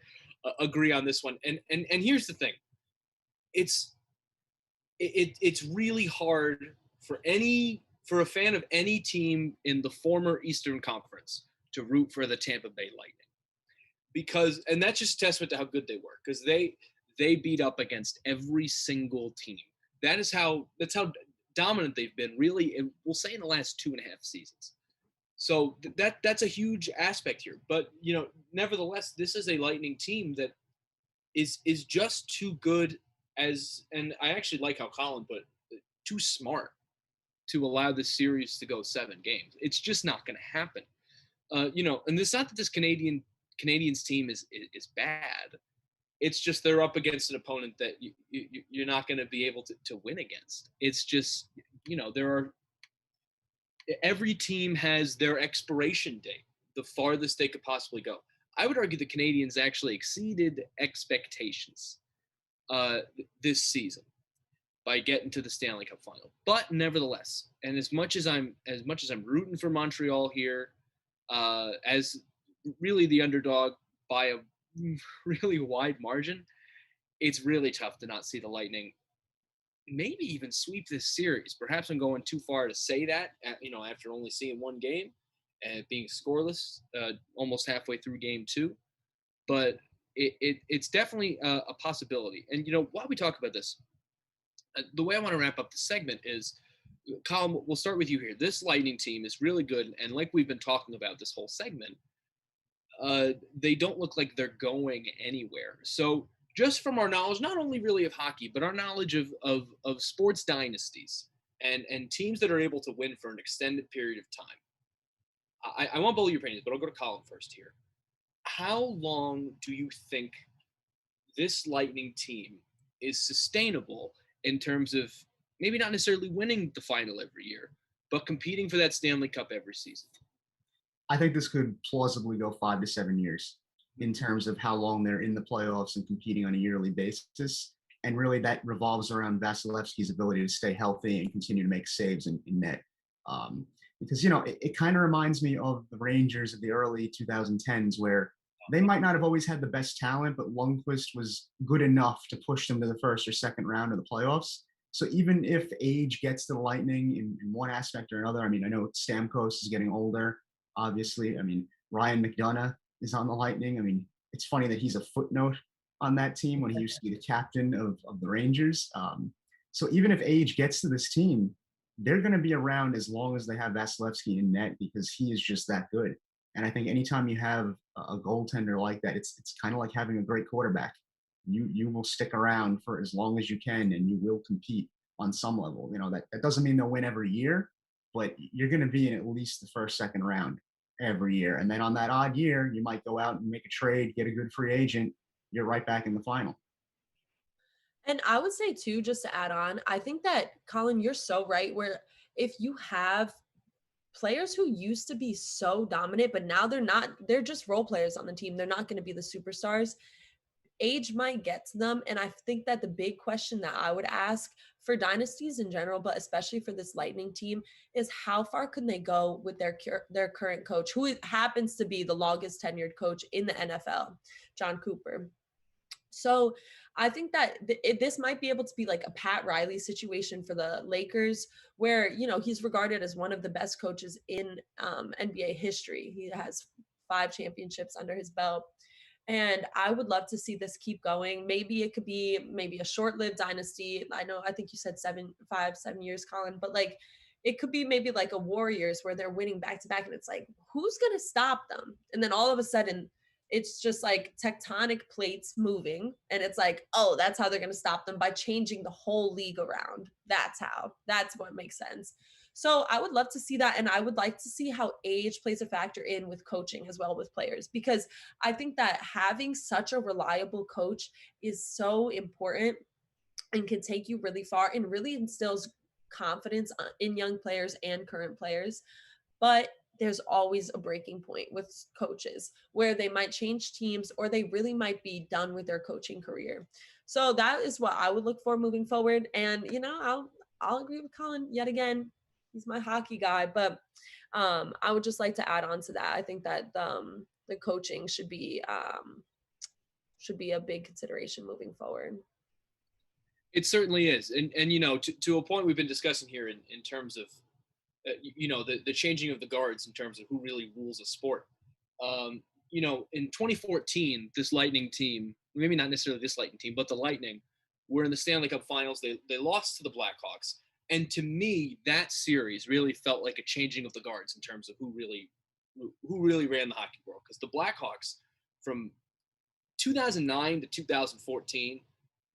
agree on this one. And here's the thing: it's really hard for a fan of any team in the former Eastern Conference to root for the Tampa Bay Lightning, and that's just a testament to how good they were, because they beat up against every single team. That's how dominant they've been, really, and we'll say in the last 2.5 seasons. So that's a huge aspect here. But nevertheless, this is a Lightning team that is just too good, and I actually like how Colin put it, too smart to allow this series to go 7 games. It's just not going to happen. And it's not that this Canadians team is bad. It's just they're up against an opponent that you're not going to be able to win against. It's just, every team has their expiration date, the farthest they could possibly go. I would argue the Canadians actually exceeded expectations this season by getting to the Stanley Cup final. But nevertheless, and as much as I'm rooting for Montreal here, as really the underdog by a really wide margin, it's really tough to not see the Lightning maybe even sweep this series. Perhaps I'm going too far to say that, after only seeing one game and being scoreless almost halfway through game 2. But it's definitely a possibility. And, while we talk about this, the way I want to wrap up the segment is, Colin, we'll start with you here. This Lightning team is really good. And like we've been talking about this whole segment, they don't look like they're going anywhere. So just from our knowledge, not only really of hockey, but our knowledge of sports dynasties and teams that are able to win for an extended period of time, I won't bully your opinions, but I'll go to Colin first here. How long do you think this Lightning team is sustainable in terms of maybe not necessarily winning the final every year, but competing for that Stanley Cup every season? I think this could plausibly go 5 to 7 years in terms of how long they're in the playoffs and competing on a yearly basis. And really that revolves around Vasilevsky's ability to stay healthy and continue to make saves in net. Because, it kind of reminds me of the Rangers of the early 2010s, where they might not have always had the best talent, but Lundqvist was good enough to push them to the first or second round of the playoffs. So even if age gets to the Lightning in one aspect or another, I mean, I know Stamkos is getting older, obviously. I mean, Ryan McDonough is on the Lightning. I mean, it's funny that he's a footnote on that team when he used to be the captain of the Rangers. So even if age gets to this team, they're going to be around as long as they have Vasilevsky in net, because he is just that good. And I think anytime you have a goaltender like that, it's kind of like having a great quarterback. You will stick around for as long as you can, and you will compete on some level. That doesn't mean they'll win every year, but you're going to be in at least the first, second round every year. And then on that odd year, you might go out and make a trade, get a good free agent. You're right back in the final. And I would say too, just to add on, I think that, Colin, you're so right, where if you have players who used to be so dominant, but now they're not, they're just role players on the team, they're not going to be the superstars. age might get to them. And I think that the big question that I would ask for dynasties in general, but especially for this Lightning team, is how far can they go with their current coach, who happens to be the longest tenured coach in the NFL, John Cooper. So I think that this might be able to be like a Pat Riley situation for the Lakers, where, you know, he's regarded as one of the best coaches in NBA history. He has 5 championships under his belt. And I would love to see this keep going. Maybe it could be maybe a short-lived dynasty. I think you said 7 years, Colin, but like it could be maybe like a Warriors where they're winning back to back and it's like, who's going to stop them? And then all of a sudden it's just like tectonic plates moving. And it's like, oh, that's how they're going to stop them, by changing the whole league around. That's what makes sense. So I would love to see that. And I would like to see how age plays a factor in with coaching as well with players, because I think that having such a reliable coach is so important and can take you really far and really instills confidence in young players and current players. But there's always a breaking point with coaches where they might change teams or they really might be done with their coaching career. So that is what I would look for moving forward. And, you know, I'll agree with Colin yet again. He's my hockey guy, but I would just like to add on to that. I think that the coaching should be a big consideration moving forward. It certainly is. And you know, to a point we've been discussing here in terms of, you know, the changing of the guards in terms of who really rules a sport. You know, in 2014, this Lightning team, maybe not necessarily this Lightning team, but the Lightning were in the Stanley Cup Finals. They lost to the Blackhawks. And to me, that series really felt like a changing of the guards in terms of who really ran the hockey world. Because the Blackhawks from 2009 to 2014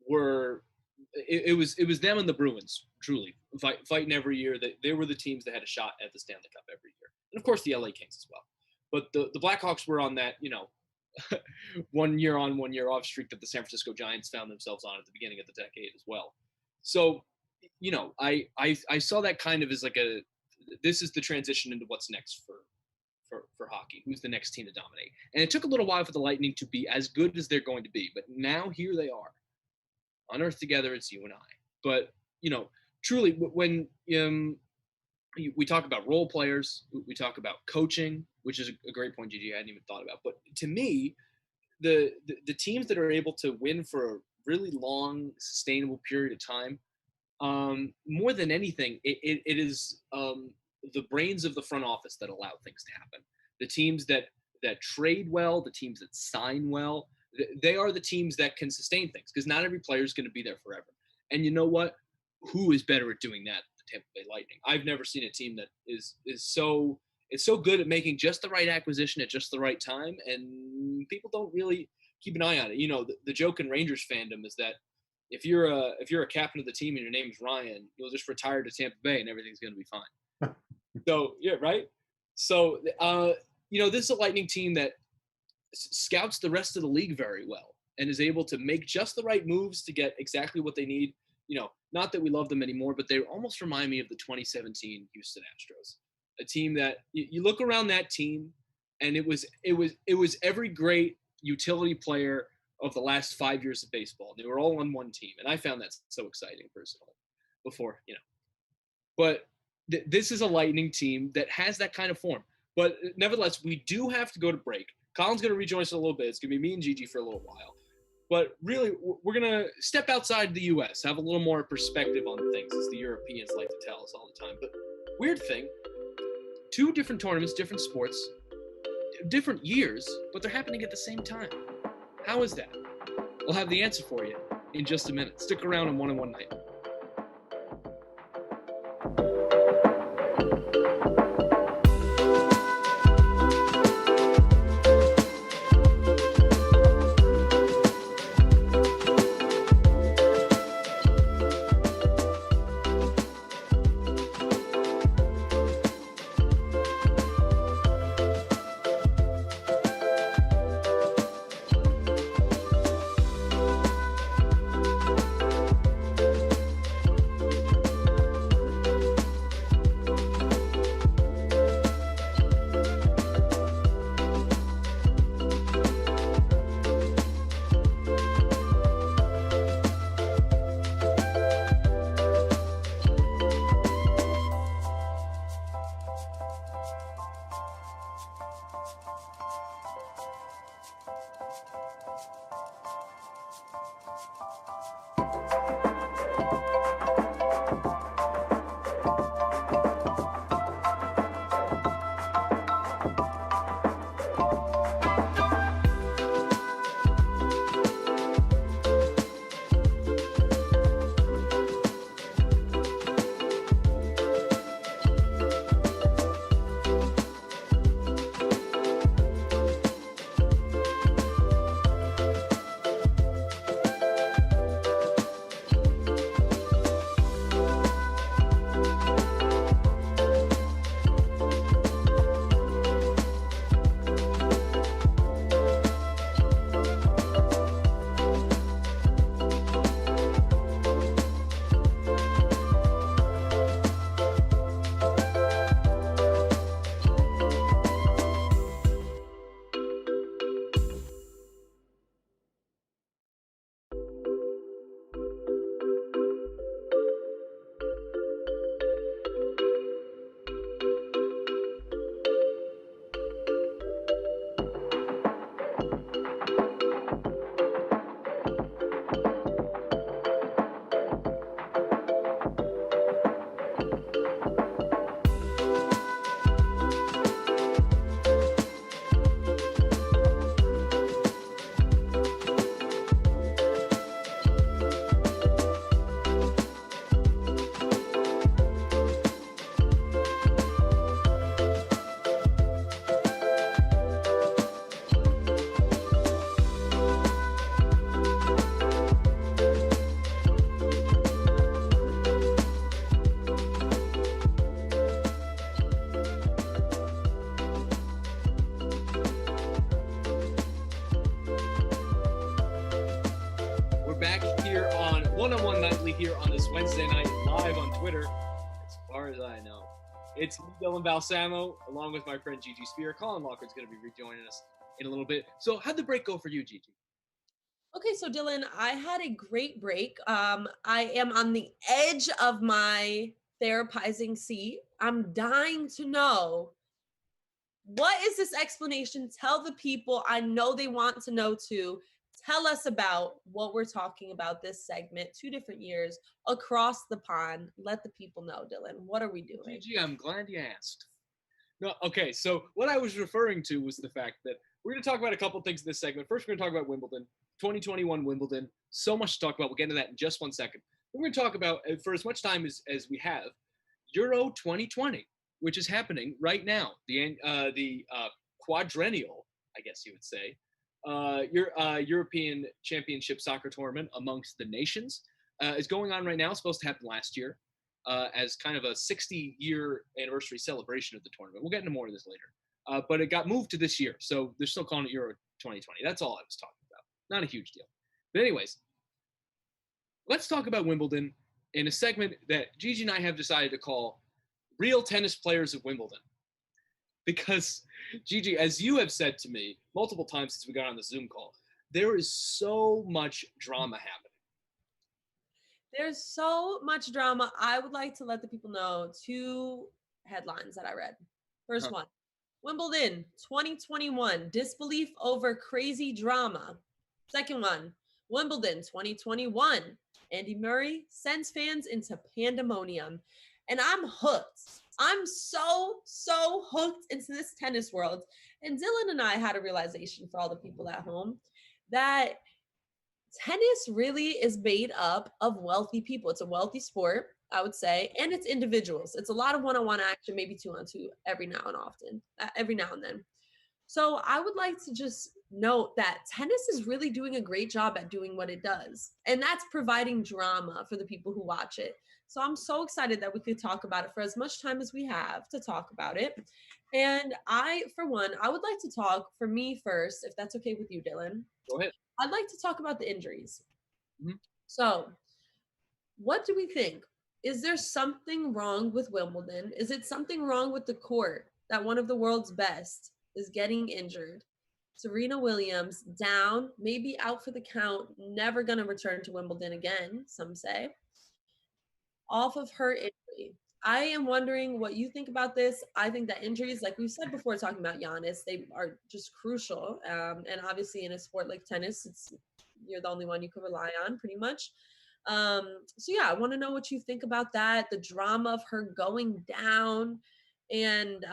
were it was them and the Bruins, truly fighting every year. They were the teams that had a shot at the Stanley Cup every year, and of course the LA Kings as well. But the Blackhawks were on that, you know, 1 year on, 1 year off streak that the San Francisco Giants found themselves on at the beginning of the decade as well. So, you know, I saw that kind of as like this is the transition into what's next for hockey. Who's the next team to dominate? And it took a little while for the Lightning to be as good as they're going to be, but now here they are. On Earth together, it's you and I. But, you know, truly, when we talk about role players, we talk about coaching, which is a great point, Gigi, I hadn't even thought about. But to me, the teams that are able to win for a really long, sustainable period of time, more than anything, it is the brains of the front office that allow things to happen. The teams that trade well, the teams that sign well, they are the teams that can sustain things, because not every player is going to be there forever. And you know what? Who is better at doing that? The Tampa Bay Lightning. I've never seen a team that is so good at making just the right acquisition at just the right time, and people don't really keep an eye on it. You know, the joke in Rangers fandom is that if you're a captain of the team and your name is Ryan, you'll just retire to Tampa Bay and everything's going to be fine. So yeah, right. So you know, this is a Lightning team that scouts the rest of the league very well and is able to make just the right moves to get exactly what they need. You know, not that we love them anymore, but they almost remind me of the 2017 Houston Astros, a team that you look around that team, and it was every great utility player of the last 5 years of baseball. They were all on one team, and I found that so exciting personally. Before, you know, but this is a Lightning team that has that kind of form. But nevertheless, we do have to go to break. Colin's going to rejoin us in a little bit. It's going to be me and Gigi for a little while. But really, we're going to step outside the U.S., have a little more perspective on things, as the Europeans like to tell us all the time. But weird thing, 2 different tournaments, different sports, different years, but they're happening at the same time. How is that? We'll have the answer for you in just a minute. Stick around on 1-on-1 Night. one-on-one nightly here on this Wednesday night, live on Twitter, as far as I know. It's me, Dylan Balsamo, along with my friend Gigi Spear. Colin Locker's going to be rejoining us in a little bit. So how'd the break go for you, Gigi? Okay, so Dylan, I had a great break. I am on the edge of my therapizing seat. I'm dying to know, what is this explanation? Tell the people, I know they want to know too. Tell us about what we're talking about this segment, 2 different years across the pond. Let the people know, Dylan. What are we doing? Gigi, I'm glad you asked. No, okay, so what I was referring to was the fact that we're going to talk about a couple things in this segment. First, we're going to talk about Wimbledon, 2021 Wimbledon. So much to talk about. We'll get into that in just 1 second. We're going to talk about, for as much time as we have, Euro 2020, which is happening right now. The quadrennial, I guess you would say, European Championship soccer tournament amongst the nations is going on right now. It's supposed to happen last year. As kind of a 60-year anniversary celebration of the tournament. We'll get into more of this later. But it got moved to this year, so they're still calling it Euro 2020. That's all I was talking about. Not a huge deal. But anyways, let's talk about Wimbledon in a segment that Gigi and I have decided to call Real Tennis Players of Wimbledon. Because, Gigi, as you have said to me multiple times since we got on the Zoom call, there is so much drama happening. There's so much drama. I would like to let the people know 2 headlines that I read. First one, Wimbledon 2021, disbelief over crazy drama. Second one, Wimbledon 2021, Andy Murray sends fans into pandemonium. And I'm hooked. I'm so hooked into this tennis world. And Dylan and I had a realization for all the people at home that tennis really is made up of wealthy people. It's a wealthy sport, I would say, and it's individuals. It's a lot of one-on-one action, maybe 2-on-2 every now and then. So I would like to just note that tennis is really doing a great job at doing what it does, and that's providing drama for the people who watch it. So I'm so excited that we could talk about it for as much time as we have to talk about it. And I, for one, I would like to talk for me first, if that's okay with you, Dylan. Go ahead. I'd like to talk about the injuries. Mm-hmm. So, what do we think? Is there something wrong with Wimbledon? Is it something wrong with the court that one of the world's best is getting injured? Serena Williams down, maybe out for the count, never going to return to Wimbledon again, some say, off of her injury. I am wondering what you think about this. I think that injuries, like we've said before, talking about Giannis, they are just crucial. And obviously in a sport like tennis, you're the only one you can rely on pretty much. So yeah, I want to know what you think about that, the drama of her going down. And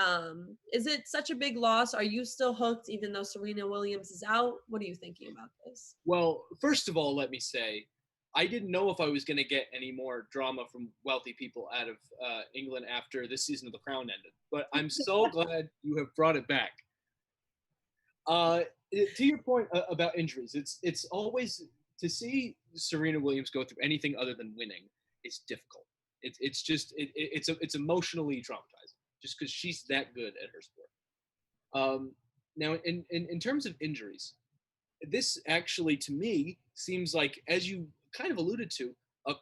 is it such a big loss? Are you still hooked even though Serena Williams is out? What are you thinking about this? Well, first of all, let me say, I didn't know if I was going to get any more drama from wealthy people out of England after this season of The Crown ended. But I'm so glad you have brought it back. To your point about injuries, it's always, to see Serena Williams go through anything other than winning is difficult. It's emotionally traumatizing just because she's that good at her sport. Now, in terms of injuries, this actually, to me, seems like, as you kind of alluded to, a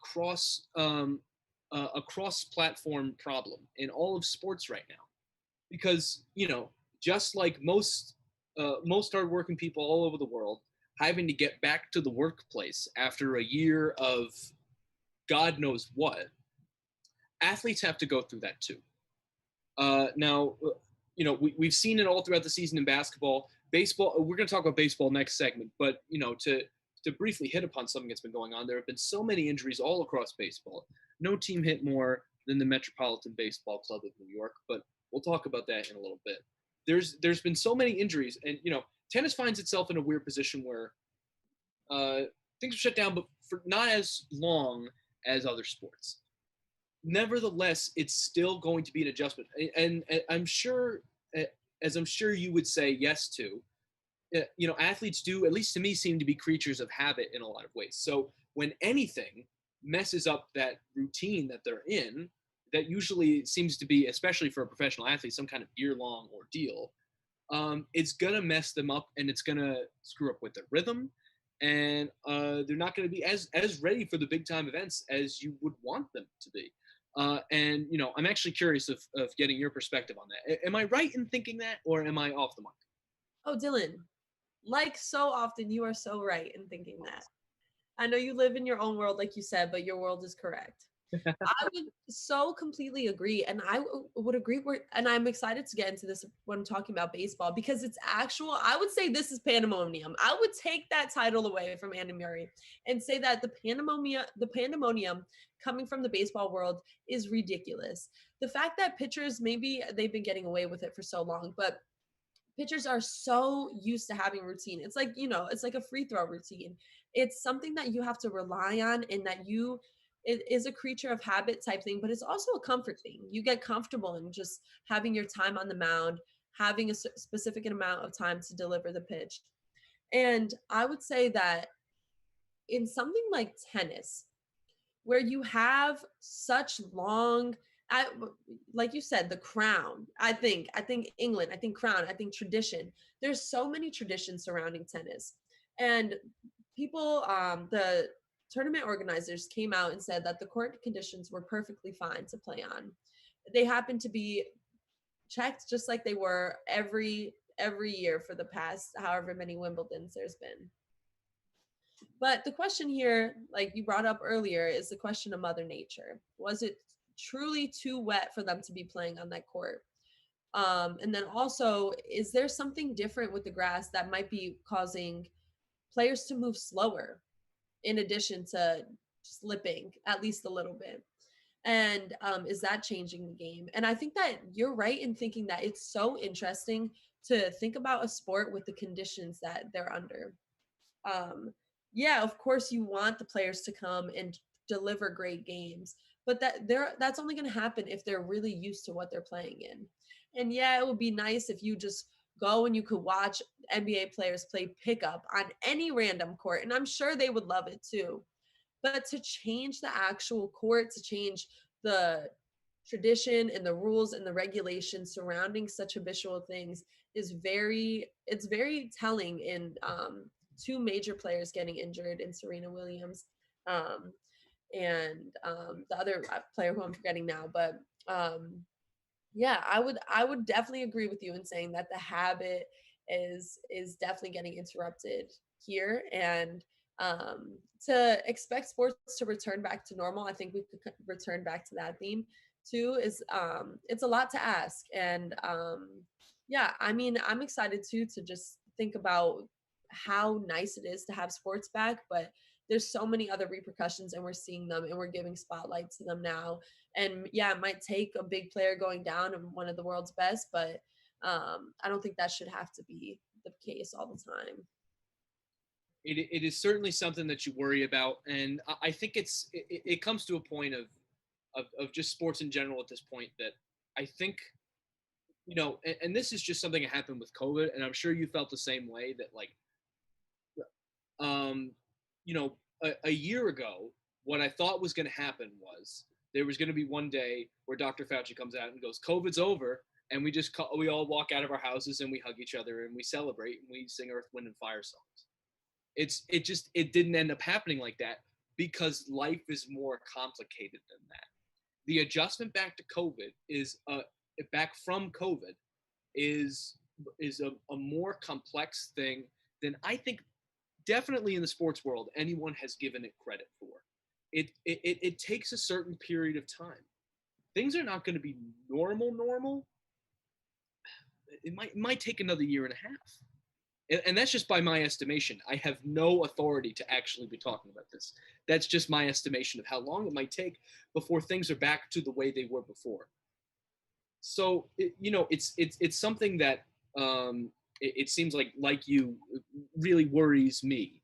cross-platform problem in all of sports right now, because just like most hardworking people all over the world having to get back to the workplace after a year of God knows what, athletes have to go through that too. Now, we've seen it all throughout the season in basketball. Baseball, we're going to talk about baseball next segment, but to briefly hit upon something that's been going on, there have been so many injuries all across baseball. No team hit more than the Metropolitan Baseball Club of New York, but we'll talk about that in a little bit. There's been so many injuries, and tennis finds itself in a weird position where things are shut down, but for not as long as other sports. Nevertheless, it's still going to be an adjustment, and I'm sure, as I'm sure you would say yes to, athletes do, at least to me, seem to be creatures of habit in a lot of ways. So when anything messes up that routine that they're in, that usually seems to be, especially for a professional athlete, some kind of year-long ordeal, it's going to mess them up, and it's going to screw up with their rhythm, and they're not going to be as ready for the big time events as you would want them to be. And I'm actually curious of getting your perspective on that. Am I right in thinking that, or am I off the mark? Oh, Dylan, like so often, you are so right in thinking that. I know you live in your own world, like you said, but your world is correct. I would so completely agree. And would agree and I'm excited to get into this when I'm talking about baseball because it's I would say this is pandemonium. I would take that title away from Andy Murray and say that the pandemonium coming from the baseball world is ridiculous. The fact that pitchers, maybe they've been getting away with it for so long, but pitchers are so used to having routine. It's like, it's like a free throw routine. It's something that you have to rely on and that it is a creature of habit type thing, but it's also a comfort thing. You get comfortable in just having your time on the mound, having a specific amount of time to deliver the pitch. And I would say that in something like tennis, where you have such long I, like you said, the crown. I think England, I think crown, I think tradition. There's so many traditions surrounding tennis. And people, the tournament organizers came out and said that the court conditions were perfectly fine to play on. They happen to be checked just like they were every year for the past however many Wimbledons there's been. But the question here, like you brought up earlier, is the question of Mother Nature. Was it truly too wet for them to be playing on that court? And then also, is there something different with the grass that might be causing players to move slower in addition to slipping at least a little bit? And is that changing the game? And I think that you're right in thinking that it's so interesting to think about a sport with the conditions that they're under. um yeah, of course you want the players to come and deliver great games, but that's only going to happen if they're really used to what they're playing in. And yeah, it would be nice if you just go and you could watch NBA players play pickup on any random court, and I'm sure they would love it too. But to change the actual court, to change the tradition and the rules and the regulations surrounding such habitual things it's very telling in two major players getting injured in Serena Williams um, and the other player who I'm forgetting now. But yeah, I would definitely agree with you in saying that the habit is definitely getting interrupted here. And to expect sports to return back to normal, I think we could return back to that theme too. Is it's a lot to ask. And yeah, I mean, I'm excited too to just think about how nice it is to have sports back, but there's so many other repercussions and we're seeing them and we're giving spotlight to them now. And yeah, it might take a big player going down and one of the world's best, but I don't think that should have to be the case all the time. It is certainly something that you worry about, and I think it comes to a point of just sports in general at this point that I think and this is just something that happened with COVID, and I'm sure you felt the same way that like um a year ago, what I thought was going to happen was there was going to be one day where Dr. Fauci comes out and goes, COVID's over. And we all walk out of our houses and we hug each other and we celebrate and we sing Earth, Wind, and Fire songs. It didn't end up happening like that because life is more complicated than that. The adjustment back to COVID back from COVID is a more complex thing than I think definitely in the sports world anyone has given it credit for. It takes a certain period of time. Things are not going to be normal. It might take another year and a half. And that's just by my estimation. I have no authority to actually be talking about this. That's just my estimation of how long it might take before things are back to the way they were before. So it's something that it seems like you really worries me.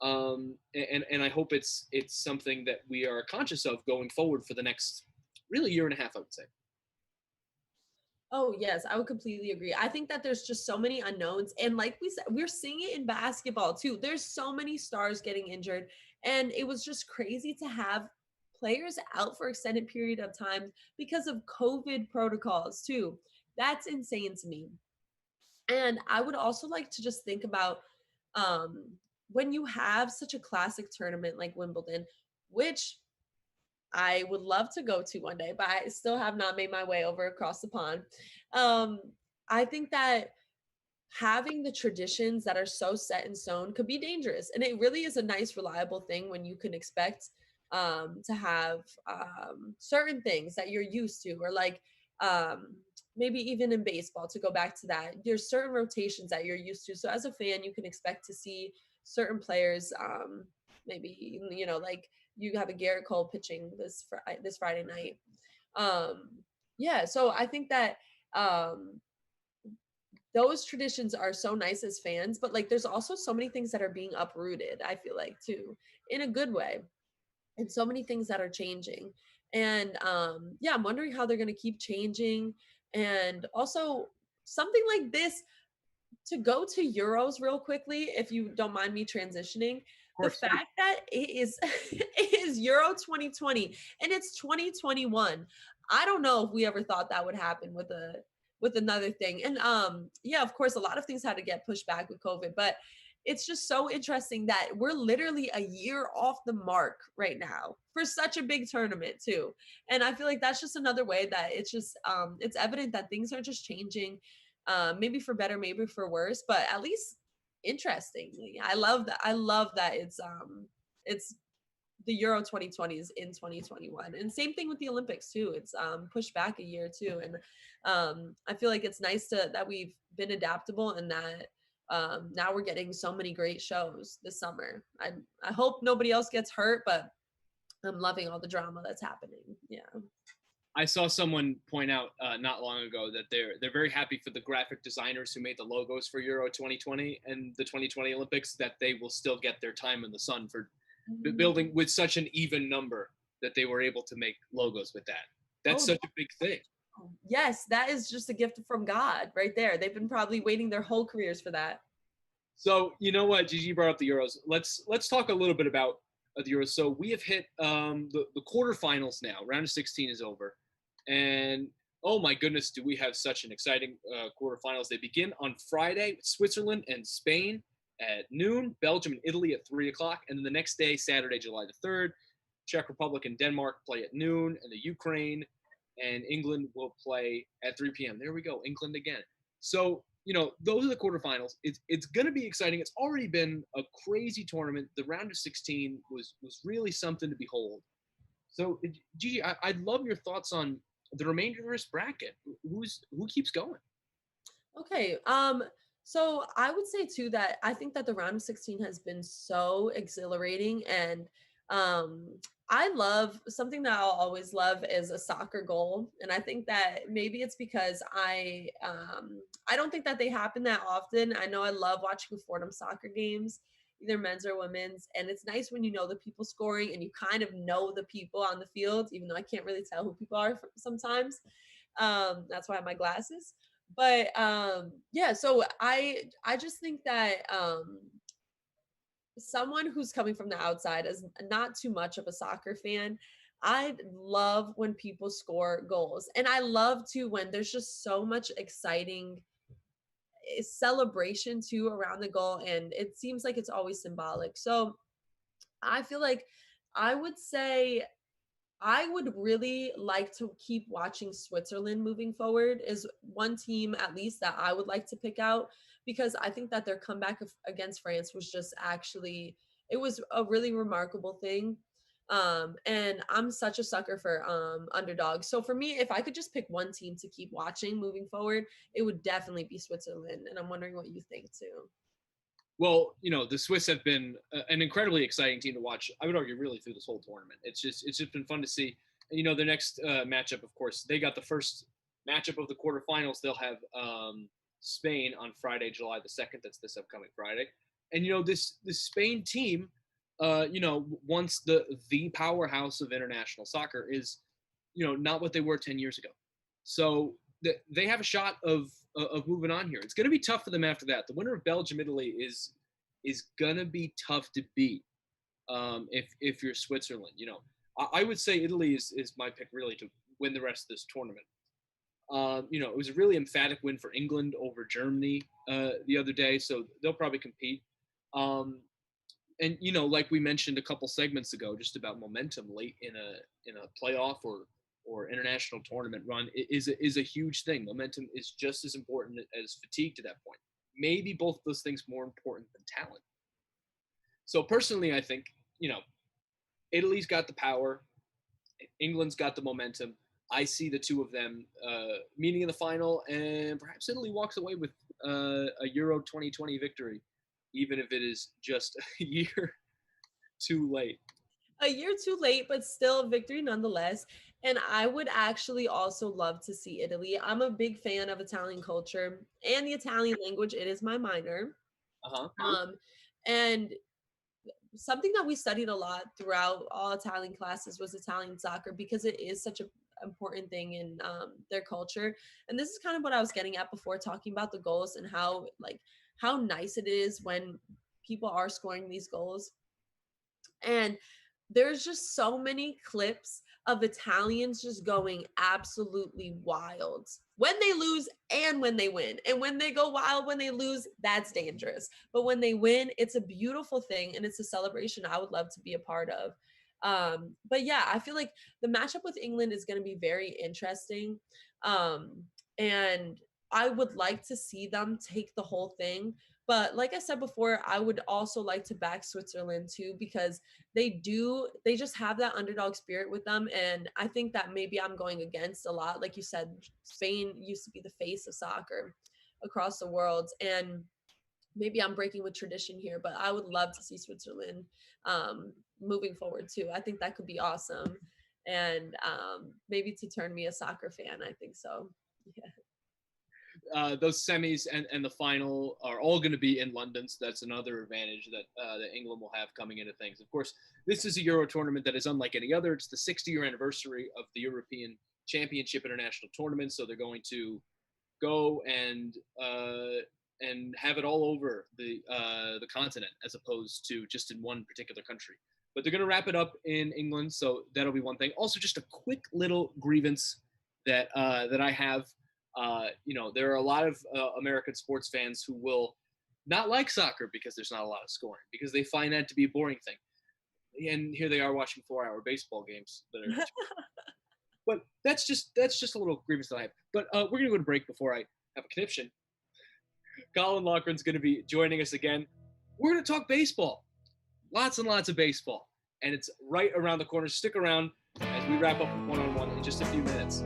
And I hope it's something that we are conscious of going forward for the next really year and a half, I would say. Oh, yes, I would completely agree. I think that there's just so many unknowns. And like we said, we're seeing it in basketball too. There's so many stars getting injured. And it was just crazy to have players out for extended period of time because of COVID protocols too. That's insane to me. And I would also like to just think about um, when you have such a classic tournament like Wimbledon, which I would love to go to one day, but I still have not made my way over across the pond. Um, I think that having the traditions that are so set in stone could be dangerous. And it really is a nice, reliable thing when you can expect to have certain things that you're used to, or like um, maybe even in baseball, to go back to that, there's certain rotations that you're used to. So as a fan, you can expect to see certain players, maybe, like you have a Garrett Cole pitching this Friday night. Um, yeah, so I think that um, those traditions are so nice as fans, but like there's also so many things that are being uprooted, I feel like, too, in a good way, and so many things that are changing. And yeah, I'm wondering how they're going to keep changing. And also, something like this, to go to Euros real quickly, if you don't mind me transitioning, Of the course, yeah. fact that it is it is Euro 2020 and it's 2021. I don't know if we ever thought that would happen with another thing. And yeah, of course a lot of things had to get pushed back with COVID, but it's just so interesting that we're literally a year off the mark right now for such a big tournament too. And I feel like that's just another way that it's just it's evident that things are just changing, maybe for better, maybe for worse, but at least interestingly, I love that. I love that it's the Euro 2020 is in 2021, and same thing with the Olympics too. It's pushed back a year too, and I feel like it's nice to that we've been adaptable, and that now we're getting so many great shows this summer. I hope nobody else gets hurt, but I'm loving all the drama that's happening. Yeah. I saw someone point out not long ago that they're very happy for the graphic designers who made the logos for Euro 2020 and the 2020 Olympics, that they will still get their time in the sun for building with such an even number, that they were able to make logos with that. That's Oh, such a big thing. yes, that is just a gift from God right there. They've been probably waiting their whole careers for that. So you know what, Gigi brought up the Euros. Let's talk a little bit about the Euros. So we have hit the quarterfinals now. Round of 16 is over, and oh my goodness, do we have such an exciting quarterfinals? They begin on Friday with Switzerland and Spain at noon, Belgium and Italy at 3 o'clock, and then the next day, Saturday, July the 3rd, Czech Republic and Denmark play at noon, and the Ukraine and England will play at 3 p.m. There we go, England again. So, those are the quarterfinals. It's going to be exciting. It's already been a crazy tournament. The round of 16 was really something to behold. So, Gigi, I'd love your thoughts on the remainder of this bracket. Who keeps going? Okay. So I would say too that I think that the round of 16 has been so exhilarating, and um I love something that I'll always love is a soccer goal. And I think that maybe it's because I don't think that they happen that often. I know I love watching Fordham soccer games, either men's or women's, and it's nice when you know the people scoring and you kind of know the people on the field, even though I can't really tell who people are sometimes. That's why I have my glasses. But yeah, so I just think that someone who's coming from the outside as not too much of a soccer fan, I love when people score goals, and I love too when there's just so much exciting celebration too around the goal, and it seems like it's always symbolic. So I feel like I would say I would really like to keep watching Switzerland moving forward, is one team at least that I would like to pick out, because I think that their comeback against France was just actually, it was a really remarkable thing. And I'm such a sucker for underdogs. So for me, if I could just pick one team to keep watching moving forward, it would definitely be Switzerland. And I'm wondering what you think too. Well, the Swiss have been an incredibly exciting team to watch. I would argue really through this whole tournament. It's just been fun to see. And, the next matchup, of course, they got the first matchup of the quarterfinals. They'll have Spain on Friday, July the 2nd. That's this upcoming Friday. And this Spain team, once the powerhouse of international soccer, is not what they were 10 years ago. So they have a shot of moving on here. It's going to be tough for them after that. The winner of Belgium Italy is going to be tough to beat if you're Switzerland. I would say Italy is my pick really to win the rest of this tournament. It was a really emphatic win for England over Germany the other day, so they'll probably compete. Um, And you know, like we mentioned a couple segments ago, just about momentum late in a playoff or international tournament run is a huge thing. Momentum is just as important as fatigue to that point. Maybe both those things more important than talent. So personally, I think, you know, Italy's got the power, England's got the momentum. I see the two of them meeting in the final, and perhaps Italy walks away with a Euro 2020 victory, even if it is just a year too late. A year too late, but still a victory nonetheless. And I would actually also love to see Italy. I'm a big fan of Italian culture and the Italian language. It is my minor. Uh-huh. And something that we studied a lot throughout all Italian classes was Italian soccer, because it is such a important thing in their culture. And this is kind of what I was getting at before, talking about the goals and how nice it is when people are scoring these goals. And there's just so many clips of Italians just going absolutely wild when they lose and when they win. And when they go wild when they lose, that's dangerous. But when they win, it's a beautiful thing and it's a celebration I would love to be a part of. But yeah, I feel like the matchup with England is going to be very interesting. And I would like to see them take the whole thing. But like I said before, I would also like to back Switzerland too, because they just have that underdog spirit with them. And I think that maybe I'm going against a lot. Like you said, Spain used to be the face of soccer across the world. And maybe I'm breaking with tradition here, but I would love to see Switzerland moving forward too. I think that could be awesome. And maybe to turn me a soccer fan, I think so. Yeah. Those semis and the final are all going to be in London, so that's another advantage that England will have coming into things. Of course, this is a Euro tournament that is unlike any other. It's the 60-year anniversary of the European Championship International Tournament, so they're going to go and have it all over the continent as opposed to just in one particular country. But they're going to wrap it up in England, so that'll be one thing. Also, just a quick little grievance that I have. You know, there are a lot of American sports fans who will not like soccer because there's not a lot of scoring, because they find that to be a boring thing. And here they are watching 4-hour baseball games that are but that's just a little grievance that I have. But we're gonna go to break before I have a conniption. Colin Loughran's gonna be joining us again. We're gonna talk baseball. Lots and lots of baseball. And it's right around the corner. Stick around as we wrap up with one-on-one in just a few minutes.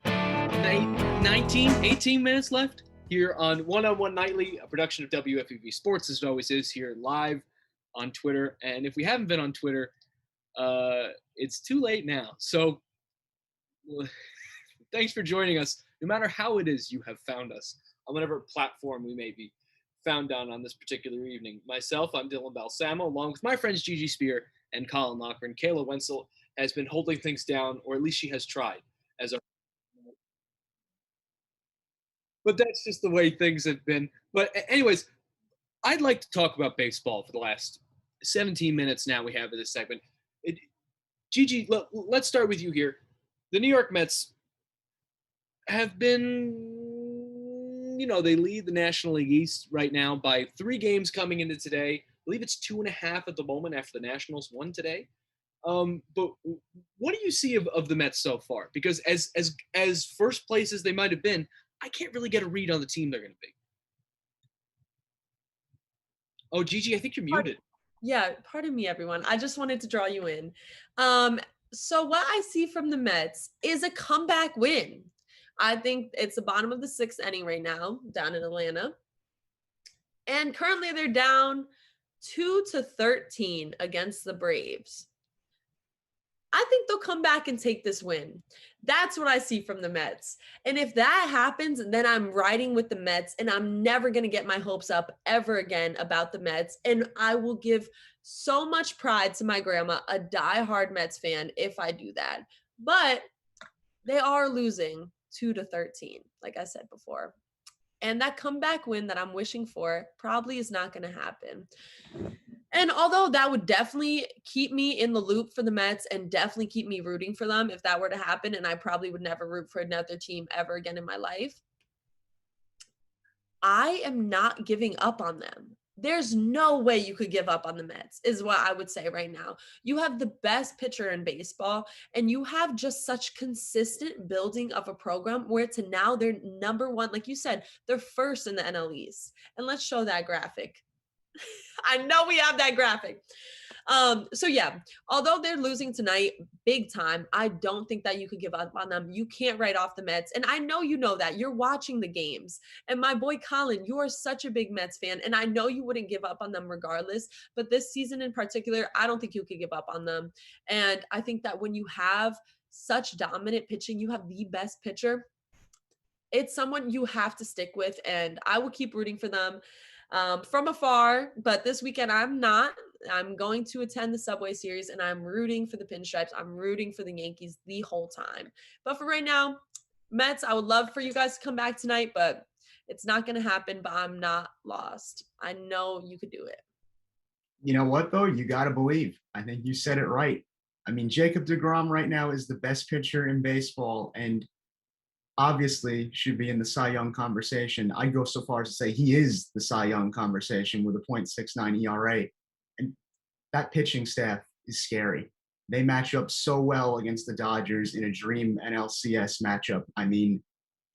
about 18 minutes left here on One Nightly, a production of WFUV Sports, as it always is, here live on Twitter. And if we haven't been on Twitter, it's too late now. So thanks for joining us, no matter how it is you have found us, on whatever platform we may be found on this particular evening. Myself, I'm Dylan Balsamo, along with my friends Gigi Spear and Colin Lochran. Kayla Wenzel has been holding things down, or at least she has tried, as our but that's just the way things have been. But anyways, I'd like to talk about baseball for the last 17 minutes now we have in this segment. Gigi, let's start with you here. The New York Mets have been, they lead the National League East right now by 3 games coming into today. I believe it's 2.5 at the moment after the Nationals won today. But what do you see of the Mets so far? Because as first place as they might have been, I can't really get a read on the team they're going to be. Oh, Gigi, I think you're muted. Yeah, pardon me, everyone. I just wanted to draw you in. So what I see from the Mets is a comeback win. I think it's the bottom of the 6th inning right now, down in Atlanta. And currently they're down 2-13 against the Braves. I think they'll come back and take this win. That's what I see from the Mets. And if that happens, then I'm riding with the Mets and I'm never going to get my hopes up ever again about the Mets. And I will give so much pride to my grandma, a diehard Mets fan, if I do that. But they are losing 2-13, like I said before. And that comeback win that I'm wishing for probably is not going to happen. And although that would definitely keep me in the loop for the Mets and definitely keep me rooting for them if that were to happen, and I probably would never root for another team ever again in my life, I am not giving up on them. There's no way you could give up on the Mets, is what I would say right now. You have the best pitcher in baseball, and you have just such consistent building of a program where to now they're number 1. Like you said, they're first in the NL East. And let's show that graphic. I know we have that graphic. So yeah, although they're losing tonight big time, I don't think that you could give up on them. You can't write off the Mets. And I know you know that. You're watching the games. And my boy Colin, you are such a big Mets fan. And I know you wouldn't give up on them regardless. But this season in particular, I don't think you could give up on them. And I think that when you have such dominant pitching, you have the best pitcher, it's someone you have to stick with. And I will keep rooting for them from afar, but this weekend I'm not. I'm going to attend the Subway Series and I'm rooting for the Pinstripes. I'm rooting for the Yankees the whole time. But for right now, Mets, I would love for you guys to come back tonight, but it's not going to happen, but I'm not lost. I know you could do it. You know what, though? You got to believe. I think you said it right. I mean, Jacob deGrom right now is the best pitcher in baseball and obviously should be in the Cy Young conversation. I'd go so far as to say he is the Cy Young conversation with a .69 ERA. And that pitching staff is scary. They match up so well against the Dodgers in a dream NLCS matchup. I mean,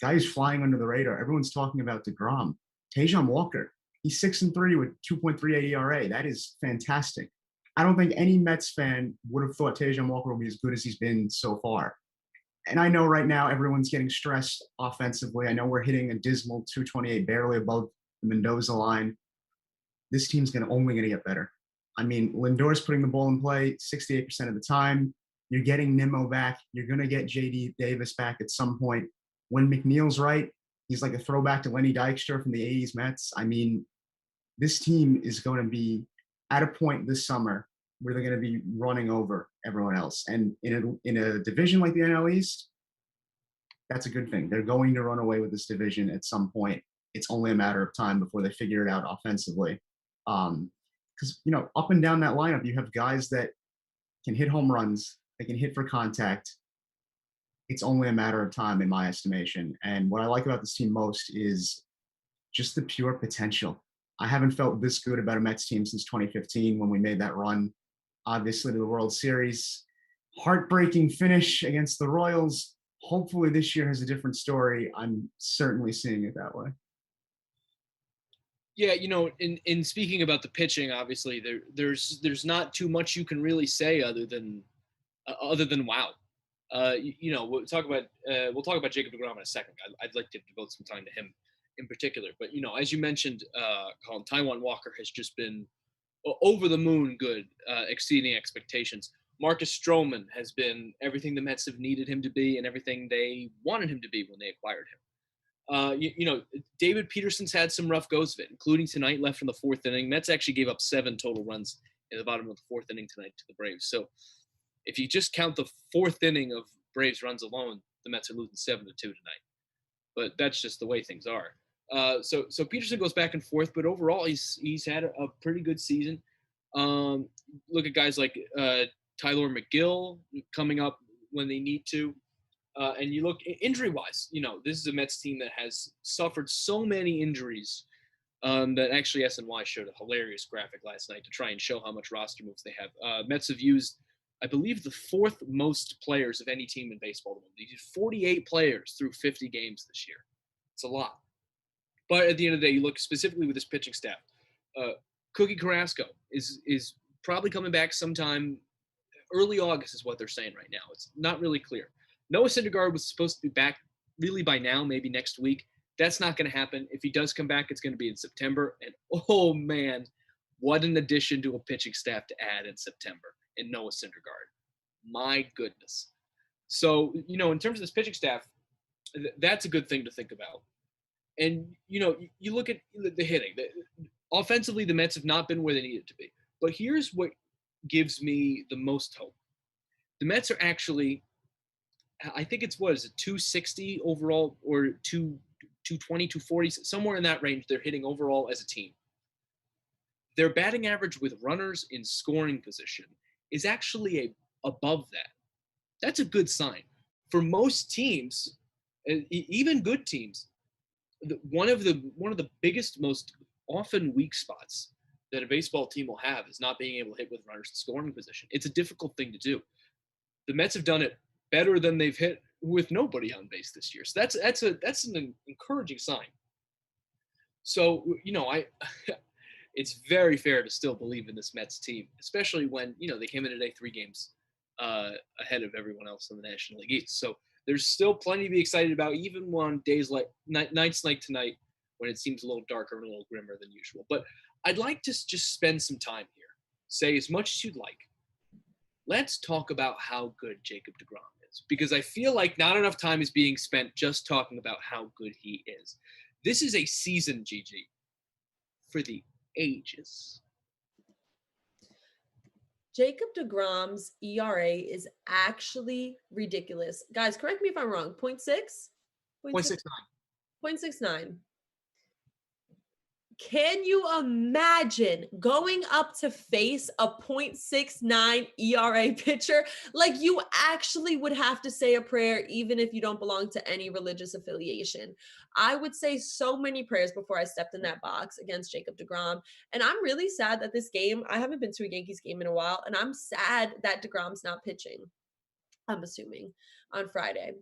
guys flying under the radar. Everyone's talking about DeGrom. Tajon Walker, he's 6-3 with 2.38 ERA. That is fantastic. I don't think any Mets fan would have thought Tajon Walker would be as good as he's been so far. And I know right now everyone's getting stressed offensively. I know we're hitting a dismal 228, barely above the Mendoza line. This team's only going to get better. I mean, Lindor's putting the ball in play 68% of the time. You're getting Nimmo back. You're going to get J.D. Davis back at some point. When McNeil's right, he's like a throwback to Lenny Dykstra from the 80s Mets. I mean, this team is going to be at a point this summer where they're going to be running over everyone else. And in a division like the NL East, that's a good thing. They're going to run away with this division at some point. It's only a matter of time before they figure it out offensively. Because, up and down that lineup, you have guys that can hit home runs. They can hit for contact. It's only a matter of time, in my estimation. And what I like about this team most is just the pure potential. I haven't felt this good about a Mets team since 2015 when we made that run, obviously, to the World Series. Heartbreaking finish against the Royals. Hopefully this year has a different story. I'm certainly seeing it that way. Yeah, in speaking about the pitching, obviously there's not too much you can really say other than wow. We'll talk about Jacob Degrom in a second. I'd like to devote some time to him in particular. But as you mentioned, Colin, Taiwan Walker has just been over the moon good, exceeding expectations. Marcus Stroman has been everything the Mets have needed him to be and everything they wanted him to be when they acquired him. David Peterson's had some rough goes of it, including tonight, left in the fourth inning. Mets actually gave up 7 total runs in the bottom of the fourth inning tonight to the Braves. So if you just count the fourth inning of Braves runs alone, the Mets are losing 7-2 tonight. But that's just the way things are. So Peterson goes back and forth, but overall he's had a pretty good season. Look at guys like Tyler McGill coming up when they need to. And you look injury-wise, this is a Mets team that has suffered so many injuries that actually SNY showed a hilarious graphic last night to try and show how much roster moves they have. Mets have used, I believe, the 4th most players of any team in baseball. They used 48 players through 50 games this year. It's a lot. But at the end of the day, you look specifically with this pitching staff. Cookie Carrasco is probably coming back sometime early August is what they're saying right now. It's not really clear. Noah Syndergaard was supposed to be back really by now, maybe next week. That's not going to happen. If he does come back, it's going to be in September. And, oh, man, what an addition to a pitching staff to add in September in Noah Syndergaard. My goodness. So, in terms of this pitching staff, that's a good thing to think about. And, you look at the hitting. Offensively, the Mets have not been where they needed to be. But here's what gives me the most hope. The Mets are actually, I think it's, 260 overall or 220, 240, somewhere in that range they're hitting overall as a team. Their batting average with runners in scoring position is actually above that. That's a good sign. For most teams, even good teams, one of the biggest, most often weak spots that a baseball team will have is not being able to hit with runners in scoring position. It's a difficult thing to do. The Mets have done it better than they've hit with nobody on base this year. So that's an encouraging sign. So, it's very fair to still believe in this Mets team, especially when, they came in today 3 games ahead of everyone else in the National League East. So there's still plenty to be excited about, even on days like nights like tonight when it seems a little darker and a little grimmer than usual. But I'd like to just spend some time here, say as much as you'd like. Let's talk about how good Jacob DeGrom is, because I feel like not enough time is being spent just talking about how good he is. This is a season, Gigi, for the ages. Jacob DeGrom's ERA is actually ridiculous. Guys, correct me if I'm wrong. 0.6? 0.69. 0.69. Can you imagine going up to face a 0.69 ERA pitcher? Like, you actually would have to say a prayer, even if you don't belong to any religious affiliation. I would say so many prayers before I stepped in that box against Jacob DeGrom. And I'm really sad that this game, I haven't been to a Yankees game in a while, and I'm sad that DeGrom's not pitching, I'm assuming, on Friday.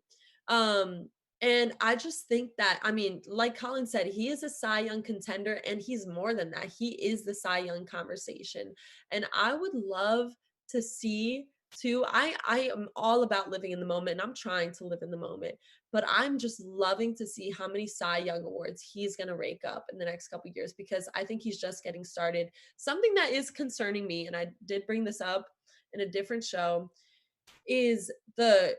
And I just think that, like Colin said, he is a Cy Young contender, and he's more than that. He is the Cy Young conversation. And I would love to see, too, I am all about living in the moment, and I'm trying to live in the moment. But I'm just loving to see how many Cy Young awards he's going to rake up in the next couple of years, because I think he's just getting started. Something that is concerning me, and I did bring this up in a different show, is the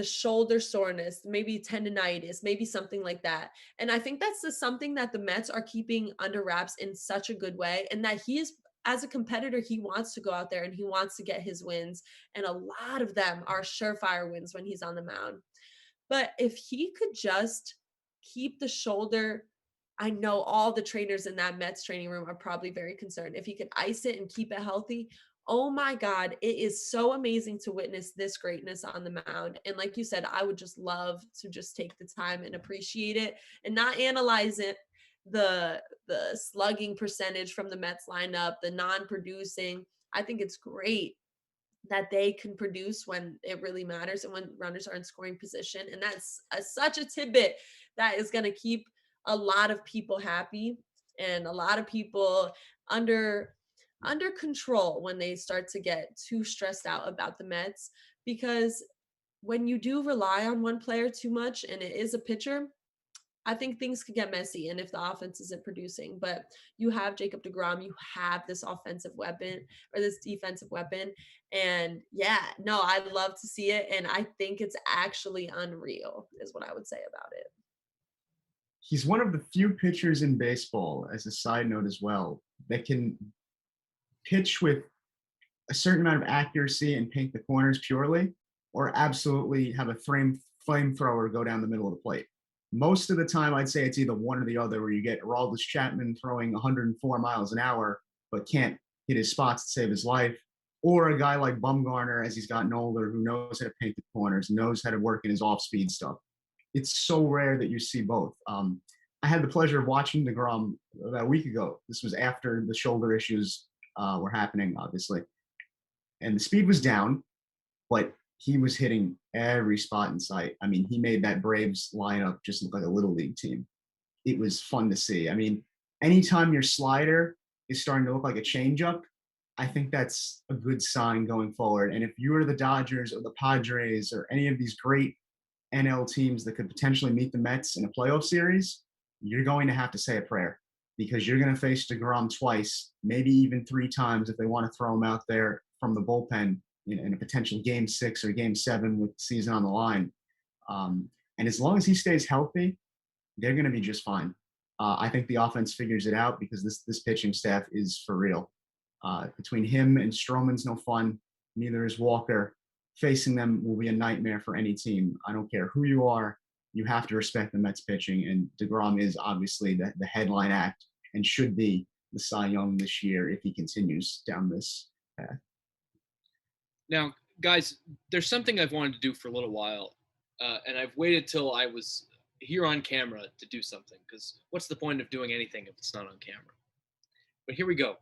shoulder soreness, maybe tendonitis, maybe something like that. And I think that's something that the Mets are keeping under wraps in such a good way. And that he is, as a competitor, he wants to go out there and he wants to get his wins. And a lot of them are surefire wins when he's on the mound. But if he could just keep the shoulder, I know all the trainers in that Mets training room are probably very concerned. If he could ice it and keep it healthy, oh my God, it is so amazing to witness this greatness on the mound. And like you said, I would just love to just take the time and appreciate it and not analyze it, the slugging percentage from the Mets lineup, the non-producing. I think it's great that they can produce when it really matters and when runners are in scoring position. And that's such a tidbit that is going to keep a lot of people happy and a lot of people under under control when they start to get too stressed out about the Mets, because when you do rely on one player too much and it is a pitcher, I think things could get messy. And if the offense isn't producing, but you have Jacob DeGrom, you have this offensive weapon or this defensive weapon. And yeah, no, I'd love to see it. And I think it's actually unreal, is what I would say about it. He's one of the few pitchers in baseball, as a side note as well, that can pitch with a certain amount of accuracy and paint the corners purely, or absolutely have a flamethrower go down the middle of the plate. Most of the time, I'd say it's either one or the other, where you get Aroldis Chapman throwing 104 miles an hour, but can't hit his spots to save his life, or a guy like Bumgarner, as he's gotten older, who knows how to paint the corners, knows how to work in his off-speed stuff. It's so rare that you see both. I had the pleasure of watching DeGrom about a week ago. This was after the shoulder issues were happening, obviously. And the speed was down, but he was hitting every spot in sight. I mean, he made that Braves lineup just look like a little league team. It was fun to see. I mean, anytime your slider is starting to look like a changeup, I think that's a good sign going forward. And if you're the Dodgers or the Padres or any of these great NL teams that could potentially meet the Mets in a playoff series, you're going to have to say a prayer, because you're going to face DeGrom twice, maybe even 3 times if they want to throw him out there from the bullpen in a potential game 6 or game 7 with the season on the line. And as long as he stays healthy, they're going to be just fine. I think the offense figures it out, because this pitching staff is for real. Between him and Stroman's no fun. Neither is Walker. Facing them will be a nightmare for any team. I don't care who you are. You have to respect the Mets pitching, and DeGrom is obviously the headline act and should be the Cy Young this year if he continues down this path. Now, guys, there's something I've wanted to do for a little while, and I've waited till I was here on camera to do something, because what's the point of doing anything if it's not on camera? But here we go.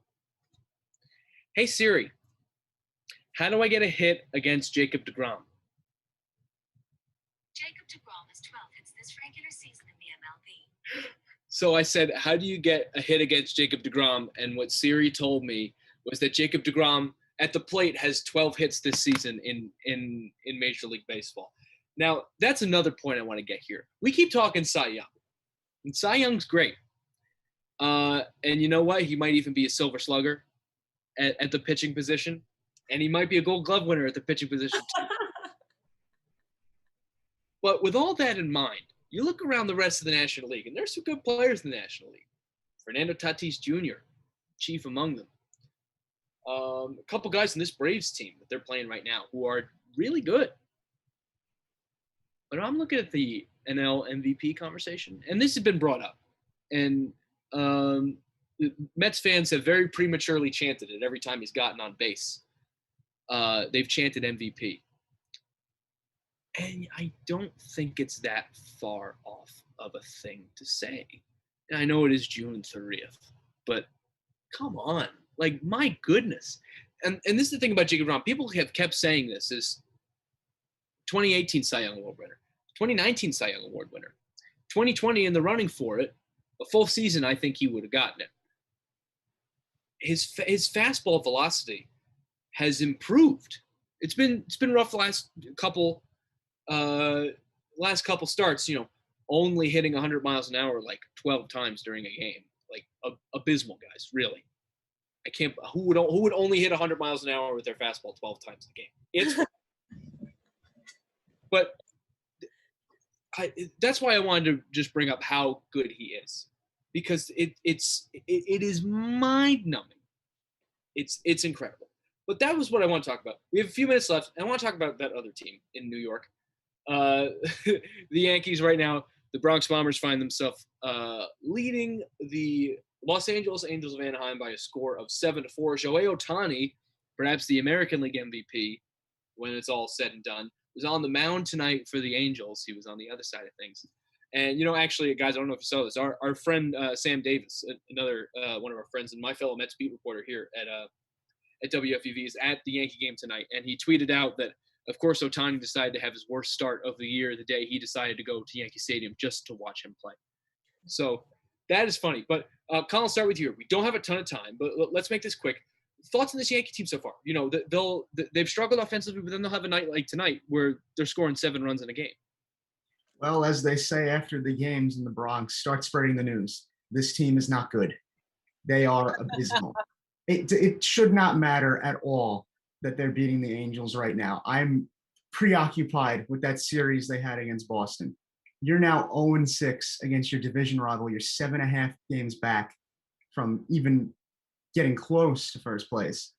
Hey, Siri, how do I get a hit against Jacob DeGrom? Jacob DeGrom has 12 hits this regular season in the MLB. So I said, how do you get a hit against Jacob DeGrom? And what Siri told me was that Jacob DeGrom at the plate has 12 hits this season in Major League Baseball. Now, that's another point I want to get here. We keep talking Cy Young. And Cy Young's great. And you know what? He might even be a silver slugger at the pitching position. And he might be a Gold Glove winner at the pitching position too. But with all that in mind, you look around the rest of the National League, and there's some good players in the National League. Fernando Tatis Jr., chief among them. A couple guys in this Braves team that they're playing right now who are really good. But I'm looking at the NL MVP conversation, and this has been brought up. And Mets fans have very prematurely chanted it every time he's gotten on base. They've chanted MVP. And I don't think it's that far off of a thing to say. And I know it is June 30th, but come on. Like, my goodness. And this is the thing about Jacob DeGrom. People have kept saying this is 2018 Cy Young Award winner, 2019 Cy Young Award winner, 2020 in the running for it. A full season, I think he would have gotten it. His fastball velocity has improved. It's been rough the last couple starts, only hitting 100 miles an hour like 12 times during a game. Like, abysmal, guys, really. I can't. Who would only hit 100 miles an hour with their fastball 12 times a game? It's but that's why I wanted to just bring up how good he is, because it is mind-numbing. It's incredible. But that was what I want to talk about. We have a few minutes left, and I want to talk about that other team in New York. The Yankees right now, the Bronx Bombers find themselves leading the Los Angeles Angels of Anaheim by a score of 7-4. Shohei Ohtani, perhaps the American League MVP, when it's all said and done, was on the mound tonight for the Angels. He was on the other side of things. And, actually, guys, I don't know if you saw this. Our friend Sam Davis, another one of our friends and my fellow Mets beat reporter here at WFUV, is at the Yankee game tonight. And he tweeted out that, of course, Ohtani decided to have his worst start of the year the day he decided to go to Yankee Stadium just to watch him play. So that is funny. But Colin, I'll start with you. We don't have a ton of time, but let's make this quick. thoughts on this Yankee team so far? You know, they've struggled offensively, but then they'll have a night like tonight where they're scoring 7 runs in a game. Well, as they say after the games in the Bronx, start spreading the news. This team is not good. They are abysmal. It should not matter at all that they're beating the Angels right now. I'm preoccupied with that series they had against Boston. You're now 0-6 against your division rival. You're 7.5 games back from even getting close to first place.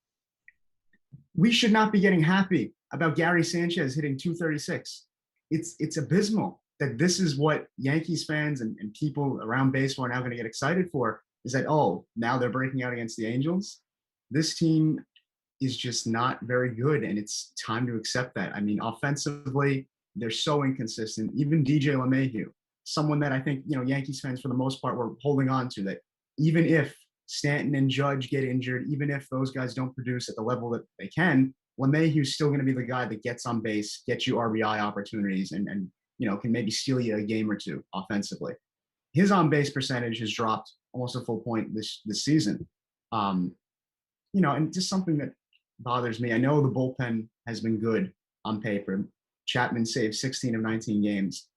We should not be getting happy about Gary Sanchez hitting 236. It's abysmal that this is what Yankees fans and people around baseball are now going to get excited for, is that, oh, now they're breaking out against the Angels. This team is just not very good, and it's time to accept that. I mean, offensively, they're so inconsistent. Even DJ LeMahieu, someone that I think, Yankees fans for the most part were holding on to, that even if Stanton and Judge get injured, even if those guys don't produce at the level that they can, LeMahieu's still going to be the guy that gets on base, gets you RBI opportunities, and can maybe steal you a game or two offensively. His on-base percentage has dropped almost a full point this season. And just something that bothers me. I know the bullpen has been good on paper. Chapman saved 16 of 19 games.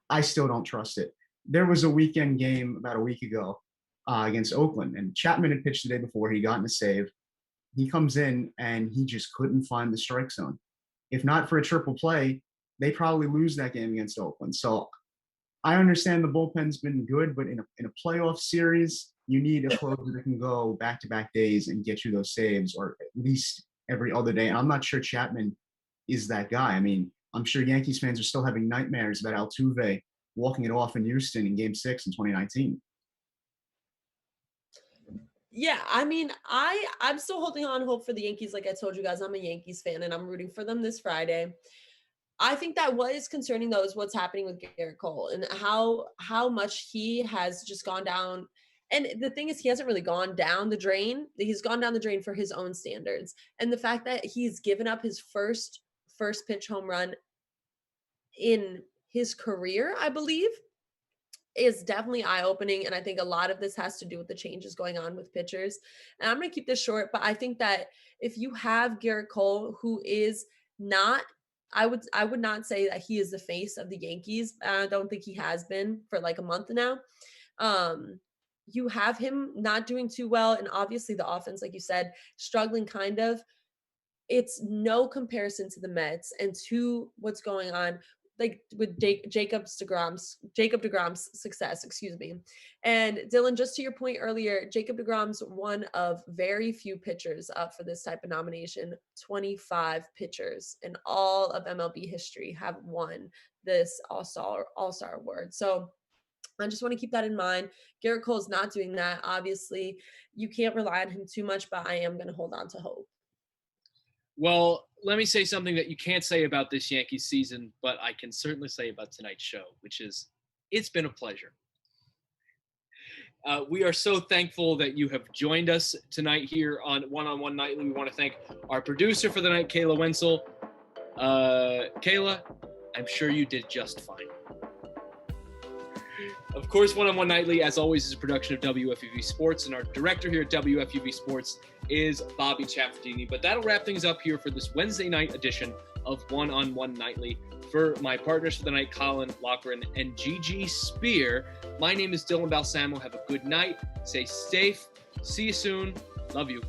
I still don't trust it. There was a weekend game about a week ago against Oakland, and Chapman had pitched the day before. He got in a save. He comes in, and he just couldn't find the strike zone. If not for a triple play, they probably lose that game against Oakland. So I understand the bullpen's been good, but in a playoff series, you need a closer that can go back-to-back days and get you those saves, or at least every other day. And I'm not sure Chapman is that guy. I mean, I'm sure Yankees fans are still having nightmares about Altuve walking it off in Houston in Game 6 in 2019. Yeah, I mean, I'm still holding on hope for the Yankees. Like I told you guys, I'm a Yankees fan, and I'm rooting for them this Friday. I think that what is concerning, though, is what's happening with Garrett Cole and how much he has just gone down. And the thing is, he hasn't really gone down the drain. He's gone down the drain for his own standards. And the fact that he's given up his first pitch home run in his career, I believe, is definitely eye-opening. And I think a lot of this has to do with the changes going on with pitchers. And I'm going to keep this short, but I think that if you have Garrett Cole, who is not, I would not say that he is the face of the Yankees. I don't think he has been for like a month now. You have him not doing too well. And obviously the offense, like you said, struggling kind of. It's no comparison to the Mets and to what's going on like with Jacob DeGrom's success, And Dylan, just to your point earlier, Jacob DeGrom's one of very few pitchers up for this type of nomination. 25 pitchers in all of MLB history have won this All-Star award. So I just want to keep that in mind. Garrett Cole's not doing that. Obviously, you can't rely on him too much, but I am going to hold on to hope. Well, let me say something that you can't say about this Yankees season, but I can certainly say about tonight's show, which is it's been a pleasure. We are so thankful that you have joined us tonight here on One Nightly. We want to thank our producer for the night, Kayla Wenzel. Kayla, I'm sure you did just fine. Of course, One Nightly, as always, is a production of WFUV Sports, and our director here at WFUV Sports is Bobby Chaffardini. But that'll wrap things up here for this Wednesday night edition of One Nightly. For my partners for the night, Colin Loughran and Gigi Spear, my name is Dylan Balsamo. Have a good night. Stay safe. See you soon. Love you.